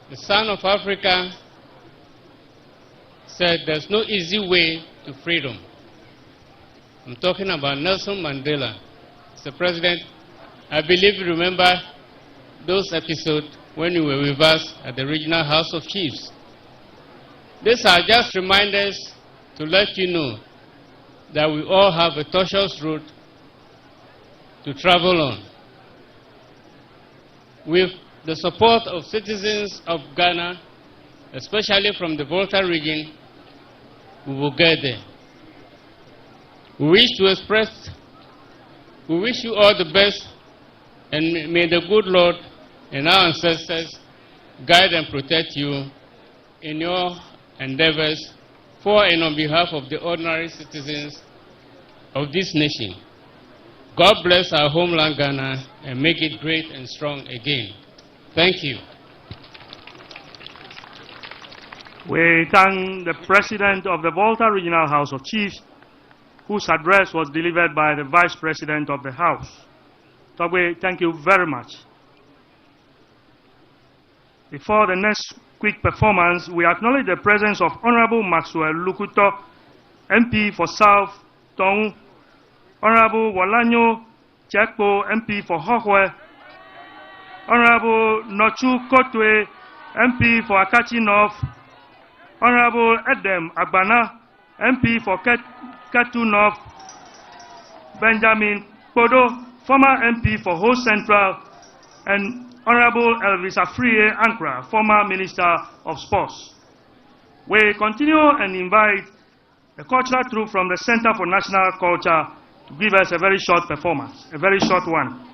the Son of Africa said there's no easy way to freedom. I'm talking about Nelson Mandela. Mr. President, I believe you remember those episodes when you were with us at the Regional House of Chiefs. These are just reminders to let you know that we all have a tortuous road to travel on. With the support of citizens of Ghana, especially from the Volta region, we will get there. We wish you all the best, and may the good Lord and our ancestors guide and protect you in your endeavors for and on behalf of the ordinary citizens of this nation. God bless our homeland Ghana and make it great and strong again. Thank you. We thank the President of the Volta Regional House of Chiefs, whose address was delivered by the Vice President of the House. Togwe, thank you very much. Before the next quick performance, we acknowledge the presence of Honorable Maxwell Lukuto, MP for South Tong, Honorable Walanyo Chekpo, MP for Hokwe, Honorable Nochu Kotwe, MP for Akachi North, Honorable Edem Agbana, MP for Ketu North, Benjamin Kodo, former MP for Ho Central, and Honorable Elvis Afriye Ankra, former Minister of Sports. We continue and invite the cultural troupe from the Center for National Culture to give us a very short performance, a very short one.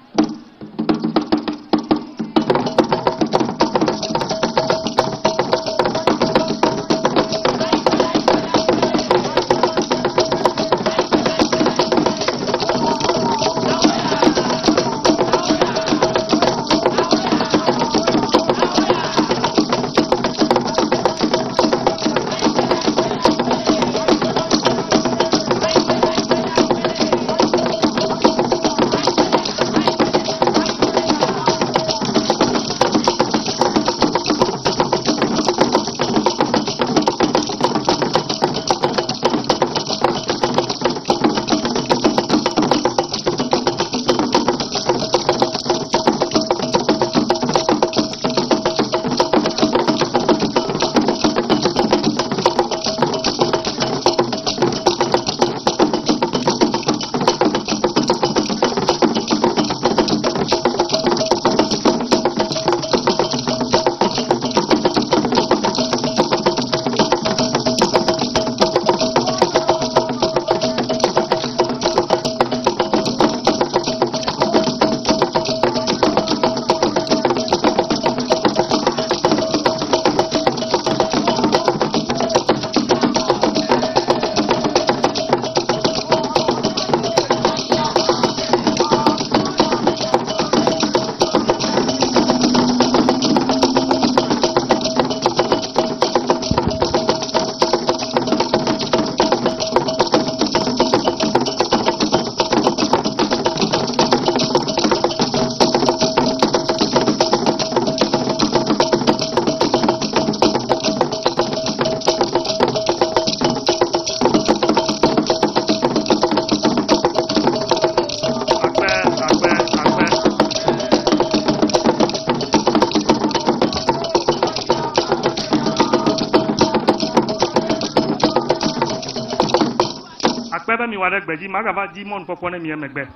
Mi wade gbeji magava di mon popone mi emegbe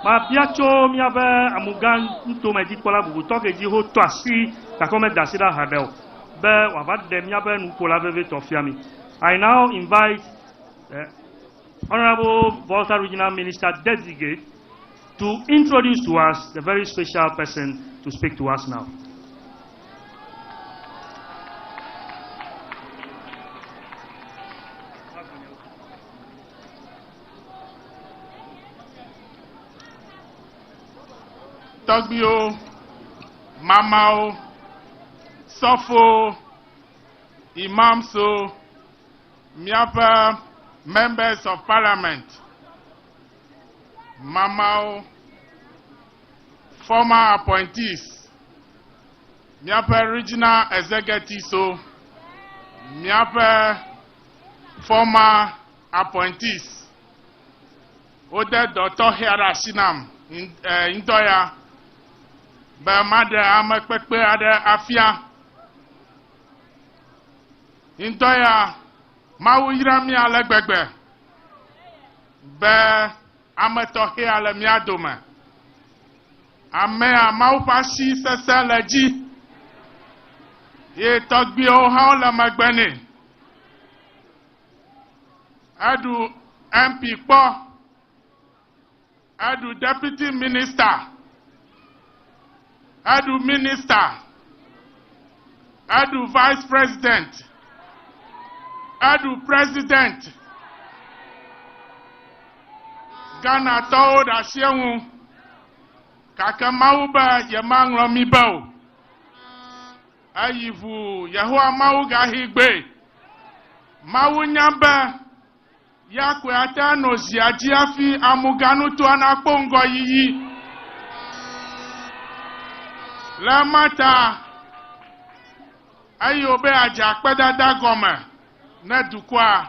ma biacho mi ave amugan nto meji kola bubu toke ji ho to asi takome dasida hadel be wava de mi ave nu kola veve to fiami. I now invite Honorable Volta Regional Minister Designate to introduce to us the very special person to speak to us now. Togbio, Mamao, Sofo, Imamso, Miapa, members of parliament, Mamao, former appointees, Miapa regional executives, Miapa former appointees, Ode Dr. Hiarashinam, Indoya, Bamade Amakpe Ade Afia, Indoya, Mawu Yirami Alegbegbe, Be Ametohe Alemiadome, Amea Mawu Pashi Sese Leji, Ye Togbio Haola Magbeni, Adu MP Po, Adu Deputy Minister, Adu Minister, Adu Vice President, Adu President, Ghana told Ashewu, Kakamauba Yamang Romibao, Ayivu Yahua Mauga Higbe, Mau Nyamba, Yakwe Atano Ziajiafi Amuganu Tuana Pongo Yi. La mata ayobe aja pedada goma na dukwa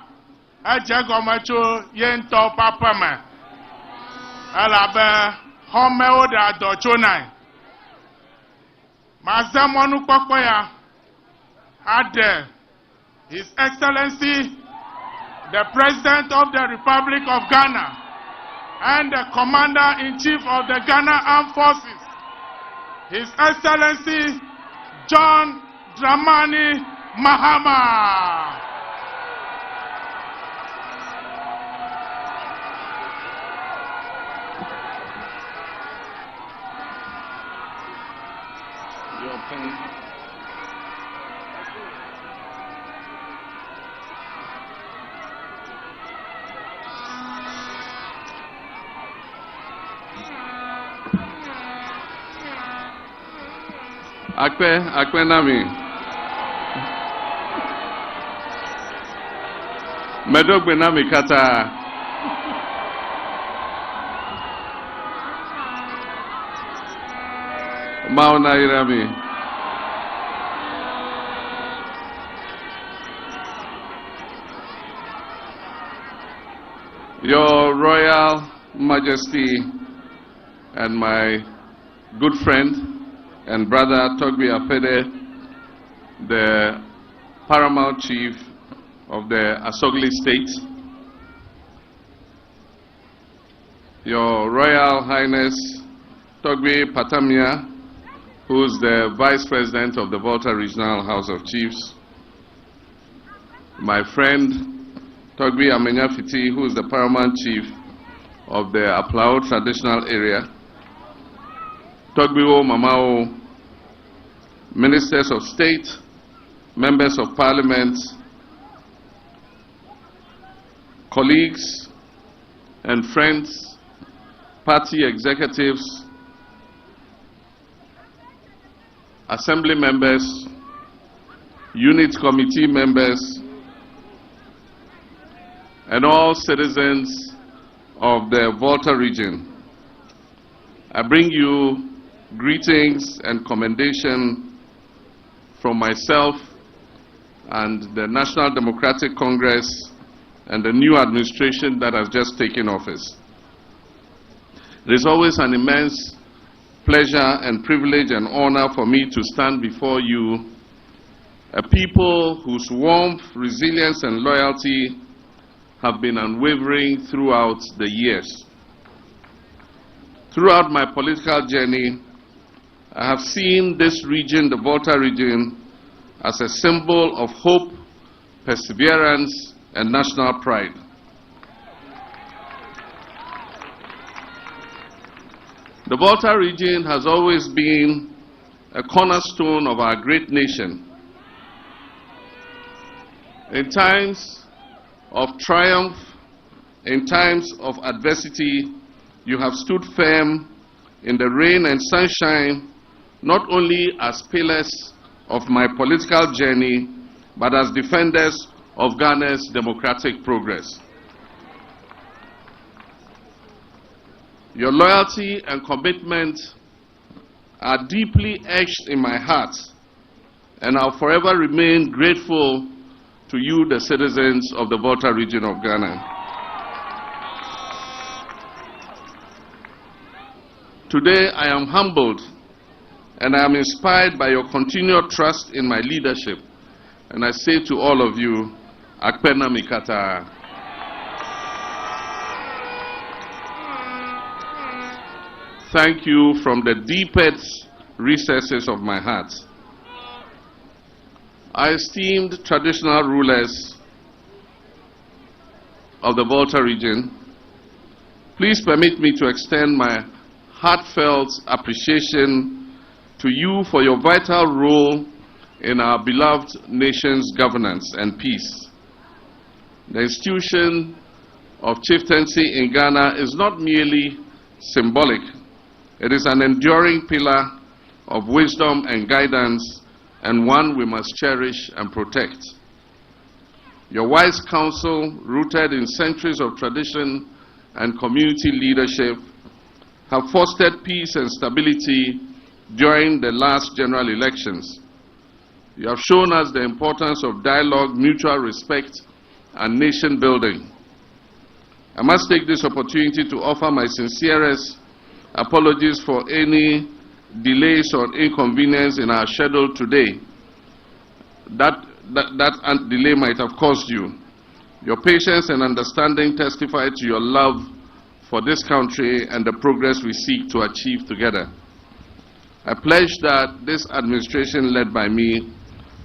aja goma cho yento papa me alabe home oda dochonai mazamonu popo ya ade His Excellency, the President of the Republic of Ghana, and the Commander-in-Chief of the Ghana Armed Forces, His Excellency John Dramani Mahama. Akpe nami. Medogbe nami kata. Mauna irami. Your Royal Majesty and my good friend and brother Togbe Afede, the Paramount Chief of the Asogli State, Your Royal Highness Togbe Patamia, who is the Vice President of the Volta Regional House of Chiefs, my friend Togbe Amenyafiti, who is the Paramount Chief of the Aplao Traditional Area, Togbe O Mamao, Ministers of State, Members of Parliament, colleagues and friends, party executives, assembly members, unit committee members, and all citizens of the Volta region. I bring you greetings and commendation from myself and the National Democratic Congress and the new administration that has just taken office. It is always an immense pleasure and privilege and honor for me to stand before you, a people whose warmth, resilience, and loyalty have been unwavering throughout the years. Throughout my political journey, I have seen this region, the Volta region, as a symbol of hope, perseverance, and national pride. The Volta region has always been a cornerstone of our great nation. In times of triumph, in times of adversity, you have stood firm in the rain and sunshine, not only as pillars of my political journey, but as defenders of Ghana's democratic progress. Your loyalty and commitment are deeply etched in my heart, and I'll forever remain grateful to you, the citizens of the Volta region of Ghana. Today, I am humbled and I am inspired by your continued trust in my leadership. And I say to all of you, Akpena Mikata. Thank you from the deepest recesses of my heart. Our esteemed traditional rulers of the Volta region, please permit me to extend my heartfelt appreciation to you for your vital role in our beloved nation's governance and peace. The institution of chieftaincy in Ghana is not merely symbolic. It is an enduring pillar of wisdom and guidance, and one we must cherish and protect. Your wise counsel, rooted in centuries of tradition and community leadership, have fostered peace and stability during the last general elections. You have shown us the importance of dialogue, mutual respect, and nation building. I must take this opportunity to offer my sincerest apologies for any delays or inconvenience in our schedule today. That that delay might have caused you. Your patience and understanding testify to your love for this country and the progress we seek to achieve together. I pledge that this administration led by me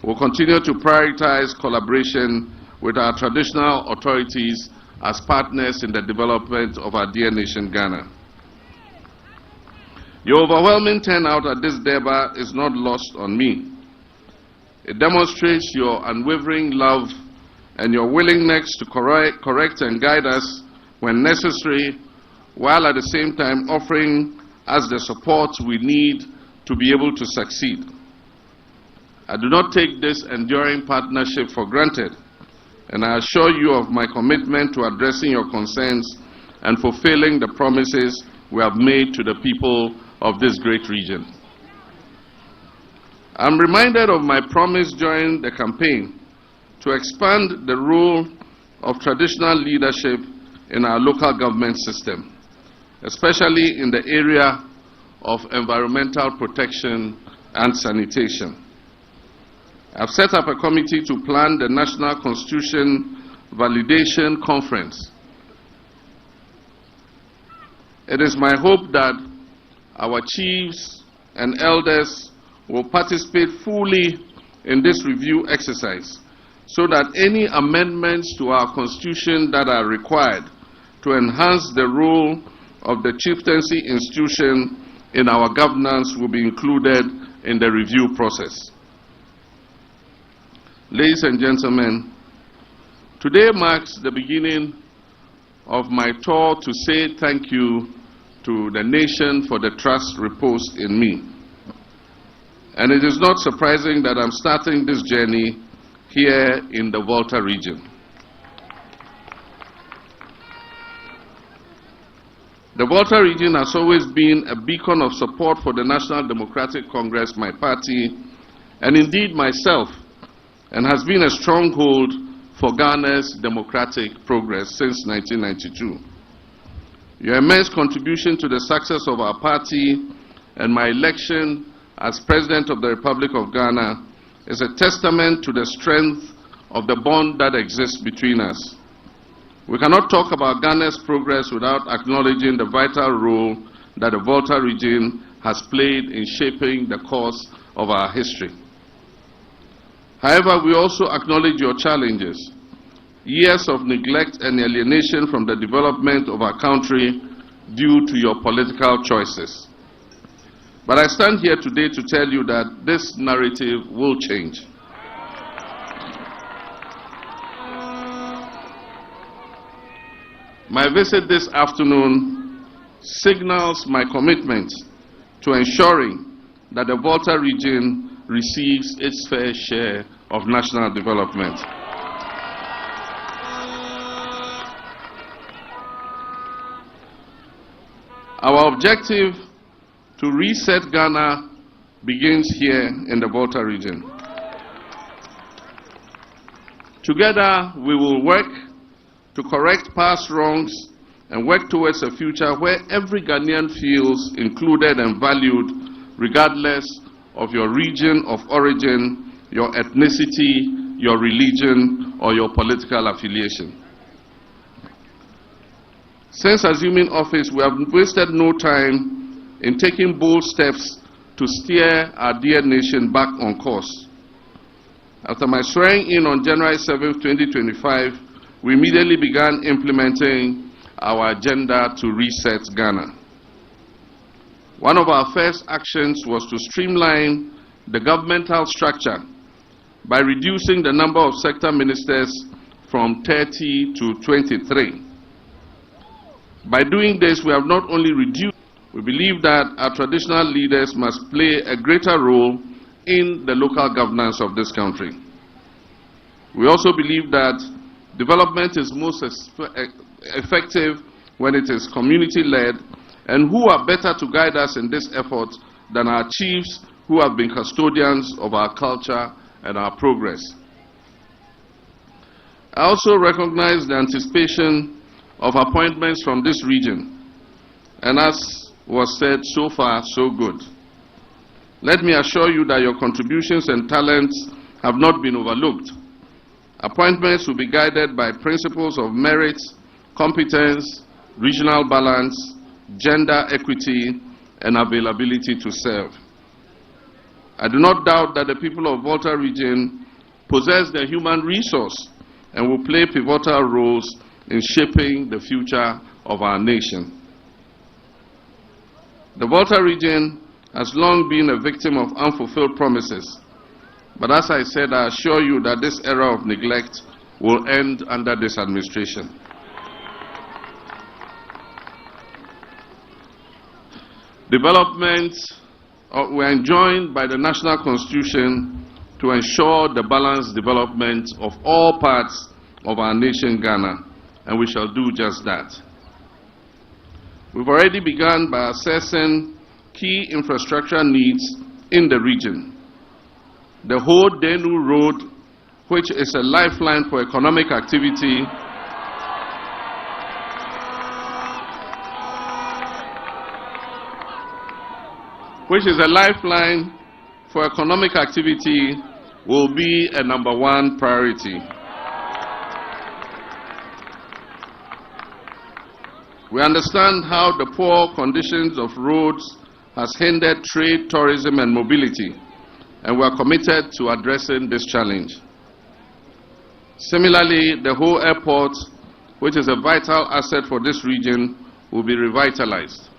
will continue to prioritize collaboration with our traditional authorities as partners in the development of our dear nation, Ghana. Your overwhelming turnout at this Durbar is not lost on me. It demonstrates your unwavering love and your willingness to correct and guide us when necessary, while at the same time offering us the support we need to be able to succeed. I do not take this enduring partnership for granted, and I assure you of my commitment to addressing your concerns and fulfilling the promises we have made to the people of this great region. I'm reminded of my promise during the campaign to expand the role of traditional leadership in our local government system, especially in the area of environmental protection and sanitation. I've set up a committee to plan the National Constitution Validation Conference. It is my hope that our chiefs and elders will participate fully in this review exercise so that any amendments to our constitution that are required to enhance the role of the chieftaincy institution in our governance will be included in the review process. Ladies and gentlemen, today marks the beginning of my tour to say thank you to the nation for the trust reposed in me. And it is not surprising that I'm starting this journey here in the Volta region. The Volta region has always been a beacon of support for the National Democratic Congress, my party, and indeed myself, and has been a stronghold for Ghana's democratic progress since 1992. Your immense contribution to the success of our party and my election as President of the Republic of Ghana is a testament to the strength of the bond that exists between us. We cannot talk about Ghana's progress without acknowledging the vital role that the Volta region has played in shaping the course of our history. However, we also acknowledge your challenges. Years of neglect and alienation from the development of our country due to your political choices. But I stand here today to tell you that this narrative will change. My visit this afternoon signals my commitment to ensuring that the Volta region receives its fair share of national development. Our objective to reset Ghana begins here in the Volta region. Together, we will work to correct past wrongs and work towards a future where every Ghanaian feels included and valued regardless of your region of origin, your ethnicity, your religion, or your political affiliation. Since assuming office, we have wasted no time in taking bold steps to steer our dear nation back on course. After my swearing in on January 7, 2025, we immediately began implementing our agenda to reset Ghana. One of our first actions was to streamline the governmental structure by reducing the number of sector ministers from 30 to 23. By doing this, we have not only reduced, we believe that our traditional leaders must play a greater role in the local governance of this country. We also believe that development is most effective when it is community-led, and who are better to guide us in this effort than our chiefs who have been custodians of our culture and our progress. I also recognize the anticipation of appointments from this region, and as was said, so far so good. Let me assure you that your contributions and talents have not been overlooked. Appointments will be guided by principles of merit, competence, regional balance, gender equity, and availability to serve. I do not doubt that the people of Volta region possess the human resource and will play pivotal roles in shaping the future of our nation. The Volta region has long been a victim of unfulfilled promises, but as I said, I assure you that this era of neglect will end under this administration. Development were enjoined by the National Constitution to ensure the balanced development of all parts of our nation, Ghana, and we shall do just that. We've already begun by assessing key infrastructure needs in the region. The Ho-Denu Road, which is a lifeline for economic activity, will be a #1 priority. We understand how the poor conditions of roads has hindered trade, tourism, and mobility, and we are committed to addressing this challenge. Similarly, the whole airport, which is a vital asset for this region, will be revitalized.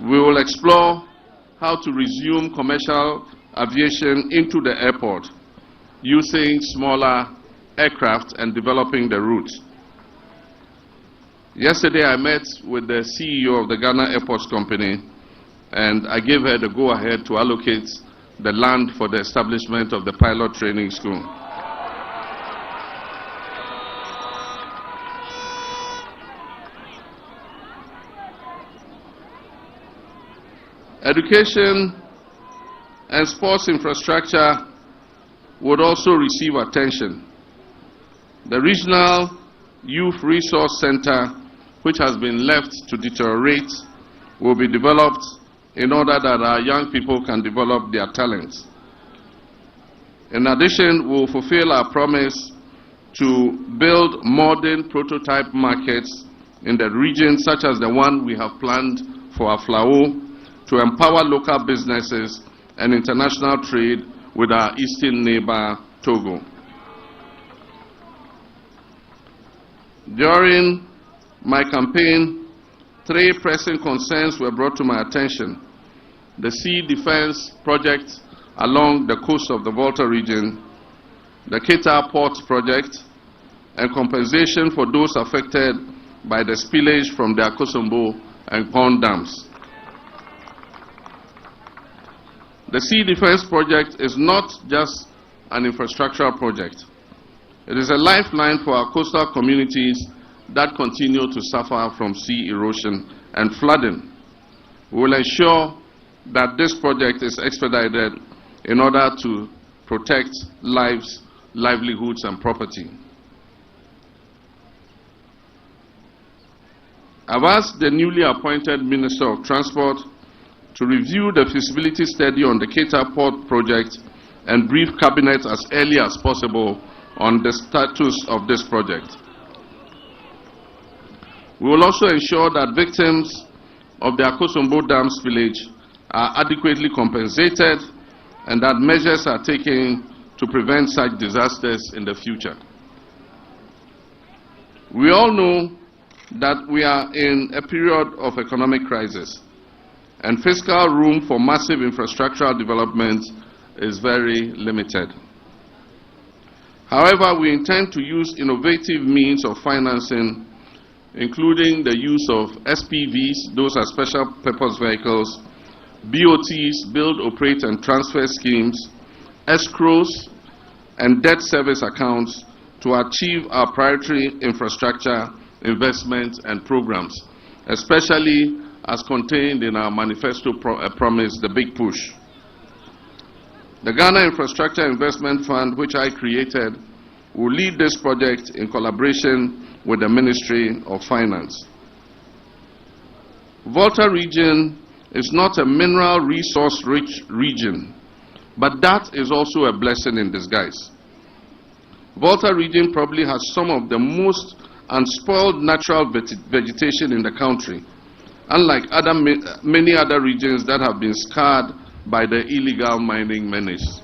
We will explore how to resume commercial aviation into the airport using smaller aircraft and developing the route. Yesterday I met with the CEO of the Ghana Airports Company, and I gave her the go-ahead to allocate the land for the establishment of the pilot training school. Education and sports infrastructure would also receive attention. The Regional Youth Resource Center, which has been left to deteriorate, will be developed in order that our young people can develop their talents. In addition, we will fulfill our promise to build modern prototype markets in the region, such as the one we have planned for Aflao, to empower local businesses and international trade with our eastern neighbor, Togo. During my campaign, 3 pressing concerns were brought to my attention: the sea defense project along the coast of the Volta region, the Keita Port project, and compensation for those affected by the spillage from the Akosombo and Pond dams. The sea defense project is not just an infrastructural project. It is a lifeline for our coastal communities that continue to suffer from sea erosion and flooding. We will ensure that this project is expedited in order to protect lives, livelihoods, and property. I've asked the newly appointed Minister of Transport to review the feasibility study on the Keita Port project and brief Cabinet as early as possible on the status of this project. We will also ensure that victims of the Akosombo Dam spillage are adequately compensated and that measures are taken to prevent such disasters in the future. We all know that we are in a period of economic crisis, and fiscal room for massive infrastructural development is very limited. However, we intend to use innovative means of financing, including the use of SPVs, those are special purpose vehicles, BOTs, build, operate, and transfer schemes, escrows, and debt service accounts to achieve our priority infrastructure investments and programs, especially as contained in our manifesto promise, the Big Push. The Ghana Infrastructure Investment Fund, which I created, will lead this project in collaboration with the Ministry of Finance. Volta region is not a mineral resource-rich region, But that is also a blessing in disguise. Volta region probably has some of the most unspoiled natural vegetation in the country, unlike many other regions that have been scarred by the illegal mining menace.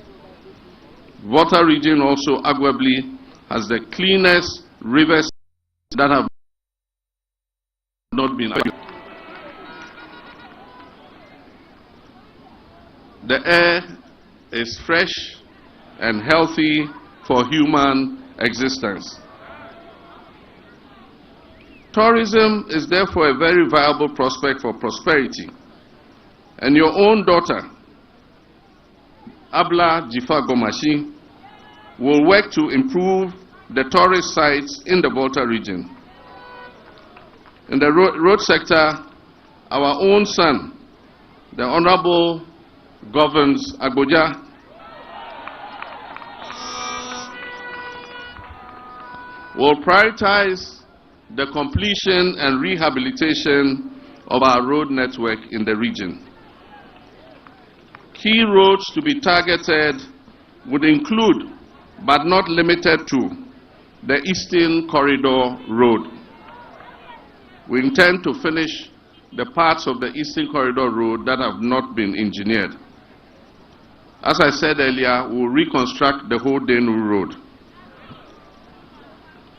Volta region also arguably has the cleanest rivers that have not been argued. The air is fresh and healthy for human existence. Tourism is therefore a very viable prospect for prosperity. And your own daughter, Abla Jifa Gomashi, will work to improve the tourist sites in the Volta region. In the road sector, our own son, the Honorable Governs Agboja, will prioritize the completion and rehabilitation of our road network in the region. Key roads to be targeted would include, but not limited to, the Eastern Corridor Road. We intend to finish the parts of the Eastern Corridor Road that have not been engineered. As I said earlier, we'll reconstruct the whole Denu Road.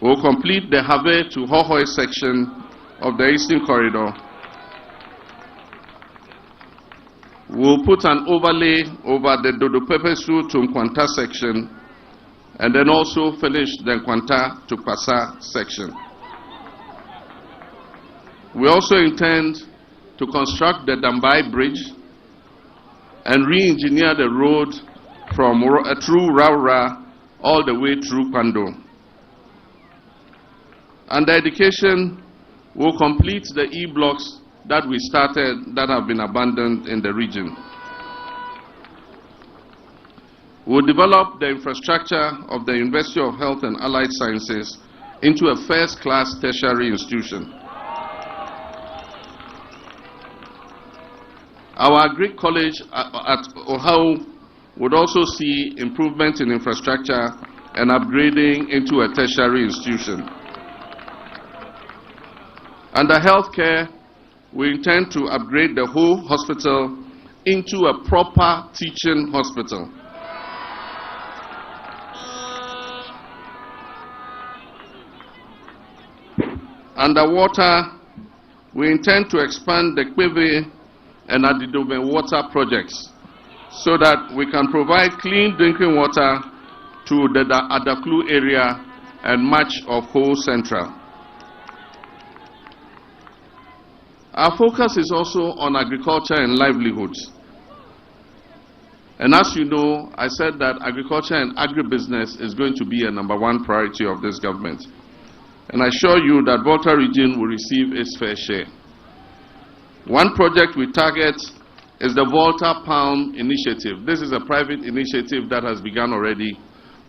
We'll complete the Have to Hohoi section of the Eastern Corridor. We'll put an overlay over the Dodopepesu to Nkwanta section, and then also finish the Nkwanta to Kwasa section. We also intend to construct the Dambai Bridge and re-engineer the road from through Raura all the way through Kwando. Under education, we'll complete the E-blocks that we started that have been abandoned in the region. We'll develop the infrastructure of the University of Health and Allied Sciences into a first-class tertiary institution. Our Agric College at Ohau would also see improvement in infrastructure and upgrading into a tertiary institution. Under healthcare, we intend to upgrade the whole hospital into a proper teaching hospital. Underwater, we intend to expand the Kwebe and Adidobe water projects so that we can provide clean drinking water to the Adaklu area and much of whole Central. Our focus is also on agriculture and livelihoods. And as you know, I said that agriculture and agribusiness is going to be a #1 priority of this government. And I assure you that Volta region will receive its fair share. One project we target is the Volta Palm Initiative. This is a private initiative that has begun already,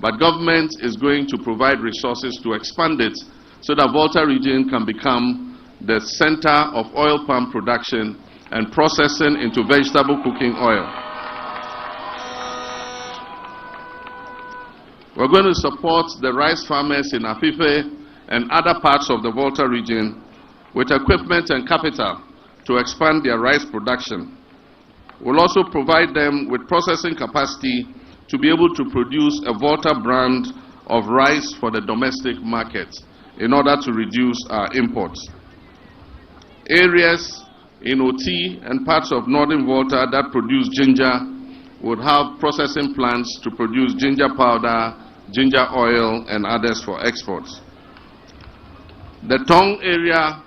but government is going to provide resources to expand it so that Volta region can become the center of oil palm production and processing into vegetable cooking oil. We're going to support the rice farmers in Afife and other parts of the Volta region with equipment and capital to expand their rice production. We'll also provide them with processing capacity to be able to produce a Volta brand of rice for the domestic market in order to reduce our imports. Areas in OT and parts of northern Volta that produce ginger would have processing plants to produce ginger powder, ginger oil, and others for exports. The Tong area,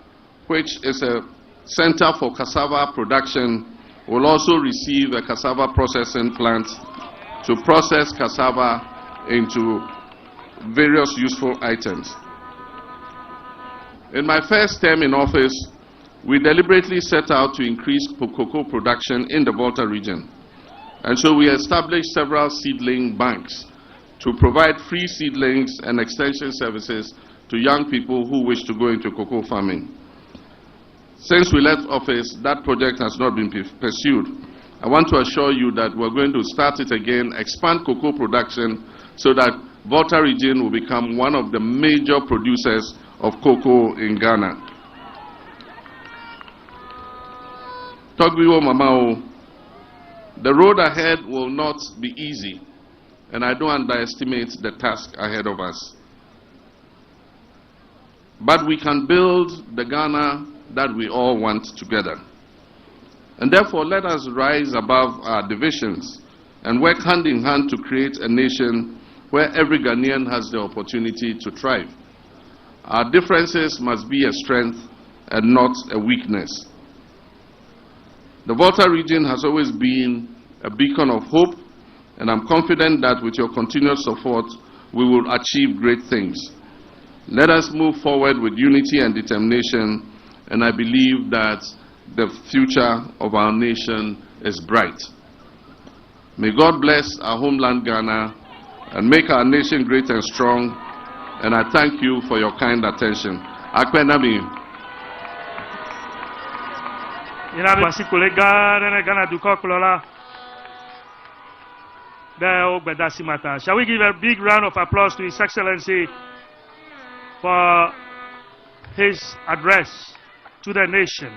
which is a center for cassava production, will also receive a cassava processing plant to process cassava into various useful items. In my first term in office, we deliberately set out to increase cocoa production in the Volta region. And so we established several seedling banks to provide free seedlings and extension services to young people who wish to go into cocoa farming. Since we left office, that project has not been pursued. I want to assure you that we're going to start it again, expand cocoa production so that Volta region will become one of the major producers of cocoa in Ghana. Togbiwo Mamao, the road ahead will not be easy, and I don't underestimate the task ahead of us. But we can build the Ghana that we all want together. And therefore, let us rise above our divisions and work hand in hand to create a nation where every Ghanaian has the opportunity to thrive. Our differences must be a strength and not a weakness. The Volta region has always been a beacon of hope, and I'm confident that with your continued support, we will achieve great things. Let us move forward with unity and determination, and I believe that the future of our nation is bright. May God bless our homeland Ghana and make our nation great and strong, and I thank you for your kind attention. Akwenami. Shall we give a big round of applause to His Excellency for his address to the nation?